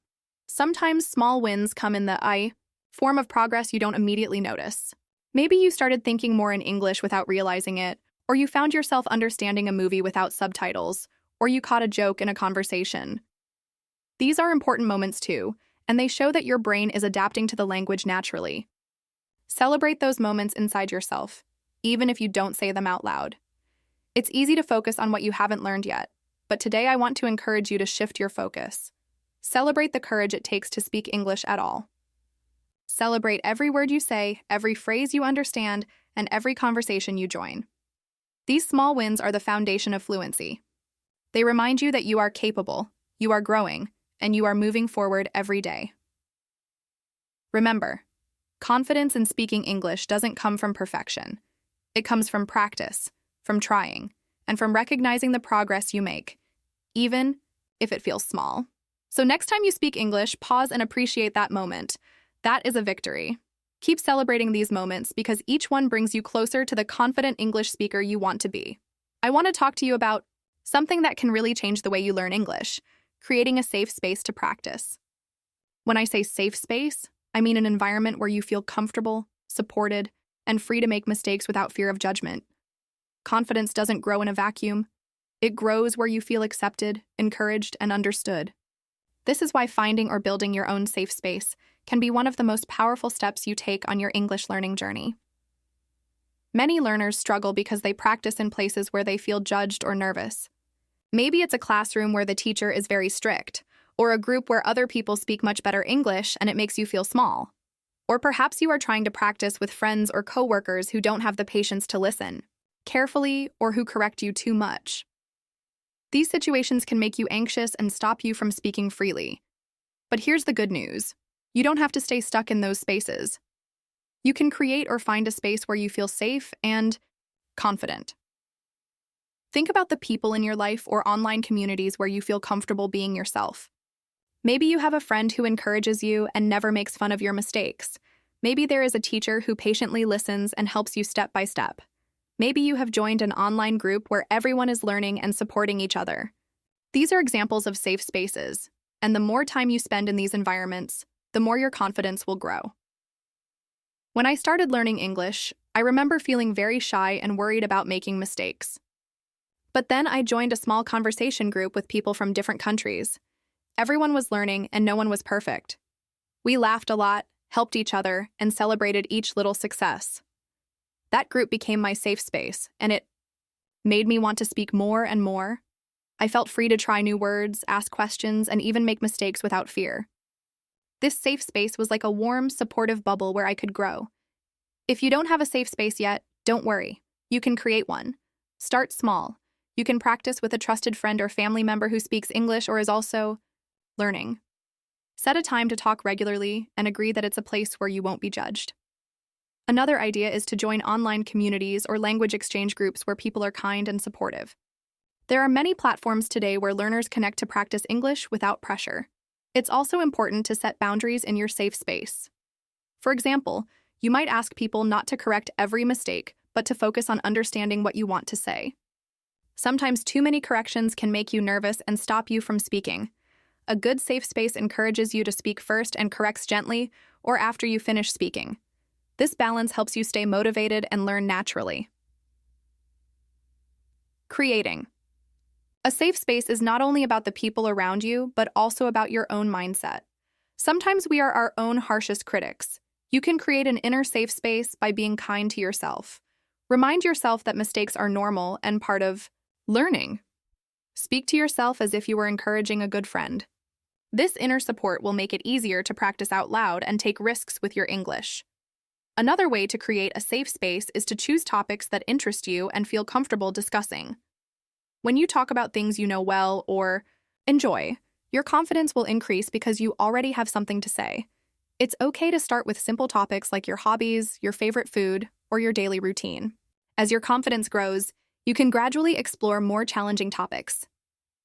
A: Sometimes small wins come in the I form of progress you don't immediately notice. Maybe you started thinking more in English without realizing it, or you found yourself understanding a movie without subtitles, or you caught a joke in a conversation. These are important moments too, and they show that your brain is adapting to the language naturally. Celebrate those moments inside yourself, even if you don't say them out loud. It's easy to focus on what you haven't learned yet, but today I want to encourage you to shift your focus. Celebrate the courage it takes to speak English at all. Celebrate every word you say, every phrase you understand, and every conversation you join. These small wins are the foundation of fluency. They remind you that you are capable, you are growing, and you are moving forward every day. Remember, confidence in speaking English doesn't come from perfection. It comes from practice, from trying, and from recognizing the progress you make, even if it feels small. So next time you speak English, pause and appreciate that moment. That is a victory. Keep celebrating these moments because each one brings you closer to the confident English speaker you want to be. I want to talk to you about something that can really change the way you learn English, creating a safe space to practice. When I say safe space, I mean an environment where you feel comfortable, supported, and free to make mistakes without fear of judgment. Confidence doesn't grow in a vacuum. It grows where you feel accepted, encouraged, and understood. This is why finding or building your own safe space can be one of the most powerful steps you take on your English learning journey. Many learners struggle because they practice in places where they feel judged or nervous. Maybe it's a classroom where the teacher is very strict, or a group where other people speak much better English and it makes you feel small. Or perhaps you are trying to practice with friends or coworkers who don't have the patience to listen carefully or who correct you too much. These situations can make you anxious and stop you from speaking freely. But here's the good news. You don't have to stay stuck in those spaces. You can create or find a space where you feel safe and confident. Think about the people in your life or online communities where you feel comfortable being yourself. Maybe you have a friend who encourages you and never makes fun of your mistakes. Maybe there is a teacher who patiently listens and helps you step by step. Maybe you have joined an online group where everyone is learning and supporting each other. These are examples of safe spaces, and the more time you spend in these environments, the more your confidence will grow. When I started learning English, I remember feeling very shy and worried about making mistakes. But then I joined a small conversation group with people from different countries. Everyone was learning and no one was perfect. We laughed a lot, helped each other, and celebrated each little success. That group became my safe space, and it made me want to speak more and more. I felt free to try new words, ask questions, and even make mistakes without fear. This safe space was like a warm, supportive bubble where I could grow. If you don't have a safe space yet, don't worry. You can create one. Start small. You can practice with a trusted friend or family member who speaks English or is also learning. Set a time to talk regularly and agree that it's a place where you won't be judged. Another idea is to join online communities or language exchange groups where people are kind and supportive. There are many platforms today where learners connect to practice English without pressure. It's also important to set boundaries in your safe space. For example, you might ask people not to correct every mistake, but to focus on understanding what you want to say. Sometimes too many corrections can make you nervous and stop you from speaking. A good safe space encourages you to speak first and corrects gently or after you finish speaking. This balance helps you stay motivated and learn naturally. Creating. A safe space is not only about the people around you, but also about your own mindset. Sometimes we are our own harshest critics. You can create an inner safe space by being kind to yourself. Remind yourself that mistakes are normal and part of learning. Speak to yourself as if you were encouraging a good friend. This inner support will make it easier to practice out loud and take risks with your English. Another way to create a safe space is to choose topics that interest you and feel comfortable discussing. When you talk about things you know well or enjoy, your confidence will increase because you already have something to say. It's okay to start with simple topics like your hobbies, your favorite food, or your daily routine. As your confidence grows, you can gradually explore more challenging topics.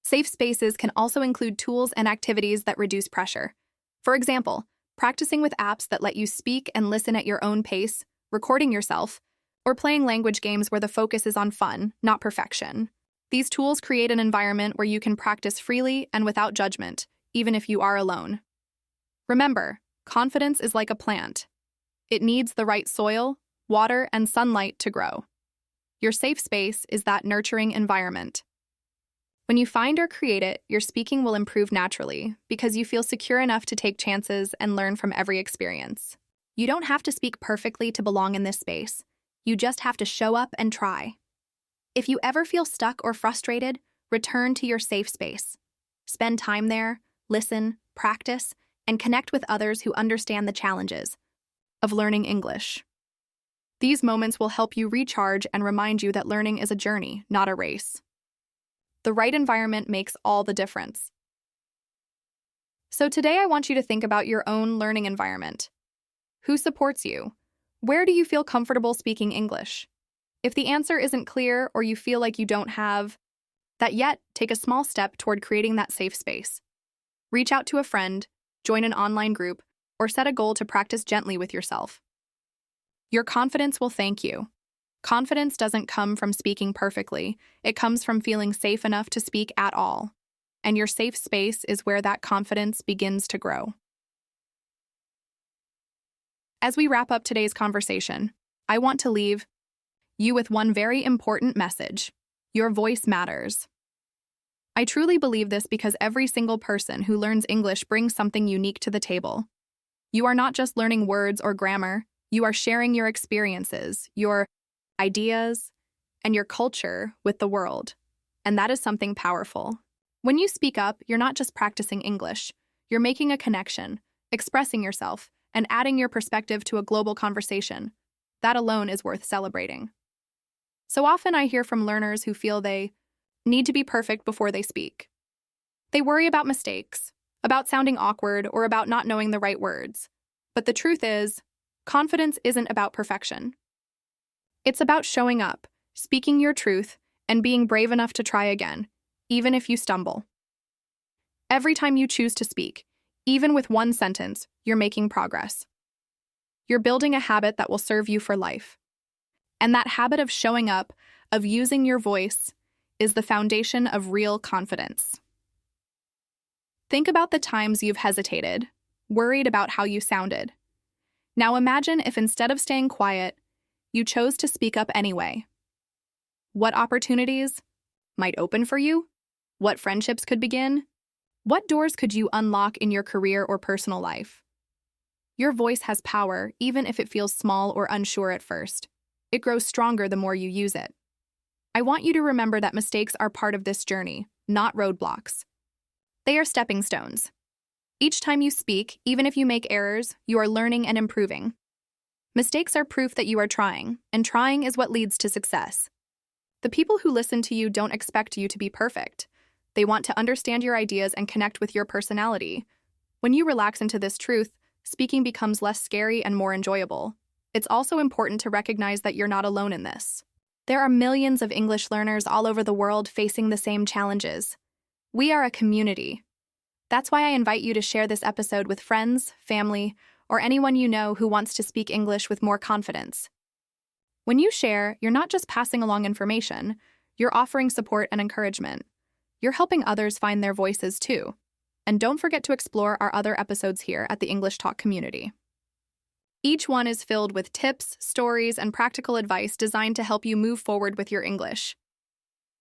A: Safe spaces can also include tools and activities that reduce pressure. For example, practicing with apps that let you speak and listen at your own pace, recording yourself, or playing language games where the focus is on fun, not perfection. These tools create an environment where you can practice freely and without judgment, even if you are alone. Remember, confidence is like a plant. It needs the right soil, water, and sunlight to grow. Your safe space is that nurturing environment. When you find or create it, your speaking will improve naturally because you feel secure enough to take chances and learn from every experience. You don't have to speak perfectly to belong in this space. You just have to show up and try. If you ever feel stuck or frustrated, return to your safe space. Spend time there, listen, practice, and connect with others who understand the challenges of learning English. These moments will help you recharge and remind you that learning is a journey, not a race. The right environment makes all the difference. So today I want you to think about your own learning environment. Who supports you? Where do you feel comfortable speaking English? If the answer isn't clear or you feel like you don't have that yet, take a small step toward creating that safe space. Reach out to a friend, join an online group, or set a goal to practice gently with yourself. Your confidence will thank you. Confidence doesn't come from speaking perfectly. It comes from feeling safe enough to speak at all. And your safe space is where that confidence begins to grow. As we wrap up today's conversation, I want to leave you with one very important message. Your voice matters. I truly believe this because every single person who learns English brings something unique to the table. You are not just learning words or grammar, you are sharing your experiences, your ideas, and your culture with the world. And that is something powerful. When you speak up, you're not just practicing English, you're making a connection, expressing yourself, and adding your perspective to a global conversation. That alone is worth celebrating. So often I hear from learners who feel they need to be perfect before they speak. They worry about mistakes, about sounding awkward, or about not knowing the right words. But the truth is, confidence isn't about perfection. It's about showing up, speaking your truth, and being brave enough to try again, even if you stumble. Every time you choose to speak, even with one sentence, you're making progress. You're building a habit that will serve you for life. And that habit of showing up, of using your voice, is the foundation of real confidence. Think about the times you've hesitated, worried about how you sounded. Now imagine if instead of staying quiet, you chose to speak up anyway. What opportunities might open for you? What friendships could begin? What doors could you unlock in your career or personal life? Your voice has power, even if it feels small or unsure at first. It grows stronger the more you use it. I want you to remember that mistakes are part of this journey, not roadblocks. They are stepping stones. Each time you speak, even if you make errors, you are learning and improving. Mistakes are proof that you are trying, and trying is what leads to success. The people who listen to you don't expect you to be perfect. They want to understand your ideas and connect with your personality. When you relax into this truth, speaking becomes less scary and more enjoyable. It's also important to recognize that you're not alone in this. There are millions of English learners all over the world facing the same challenges. We are a community. That's why I invite you to share this episode with friends, family, or anyone you know who wants to speak English with more confidence. When you share, you're not just passing along information, you're offering support and encouragement. You're helping others find their voices too. And don't forget to explore our other episodes here at the English Talk community. Each one is filled with tips, stories, and practical advice designed to help you move forward with your English.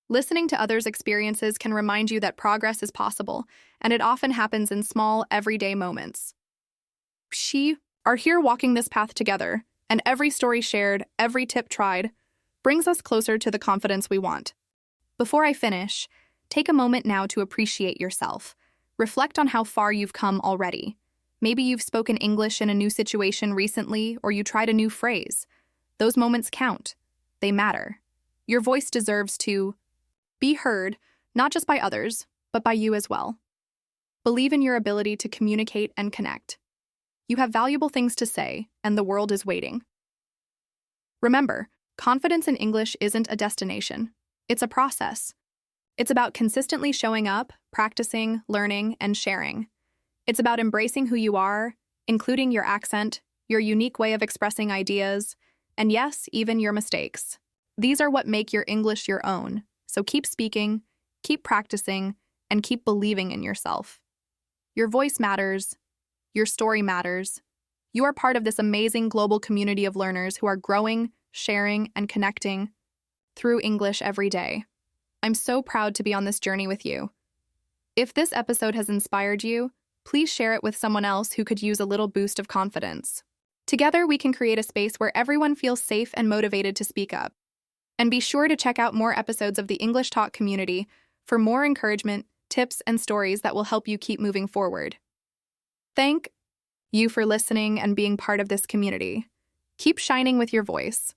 A: Listening to others' experiences can remind you that progress is possible, and it often happens in small, everyday moments. We are here walking this path together, and every story shared, every tip tried, brings us closer to the confidence we want. Before I finish, take a moment now to appreciate yourself. Reflect on how far you've come already. Maybe you've spoken English in a new situation recently, or you tried a new phrase. Those moments count. They matter. Your voice deserves to be heard, not just by others, but by you as well. Believe in your ability to communicate and connect. You have valuable things to say, and the world is waiting. Remember, confidence in English isn't a destination. It's a process. It's about consistently showing up, practicing, learning, and sharing. It's about embracing who you are, including your accent, your unique way of expressing ideas, and yes, even your mistakes. These are what make your English your own. So keep speaking, keep practicing, and keep believing in yourself. Your voice matters. Your story matters. You are part of this amazing global community of learners who are growing, sharing, and connecting through English every day. I'm so proud to be on this journey with you. If this episode has inspired you, please share it with someone else who could use a little boost of confidence. Together, we can create a space where everyone feels safe and motivated to speak up. And be sure to check out more episodes of the English Talk community for more encouragement, tips, and stories that will help you keep moving forward. Thank you for listening and being part of this community. Keep shining with your voice.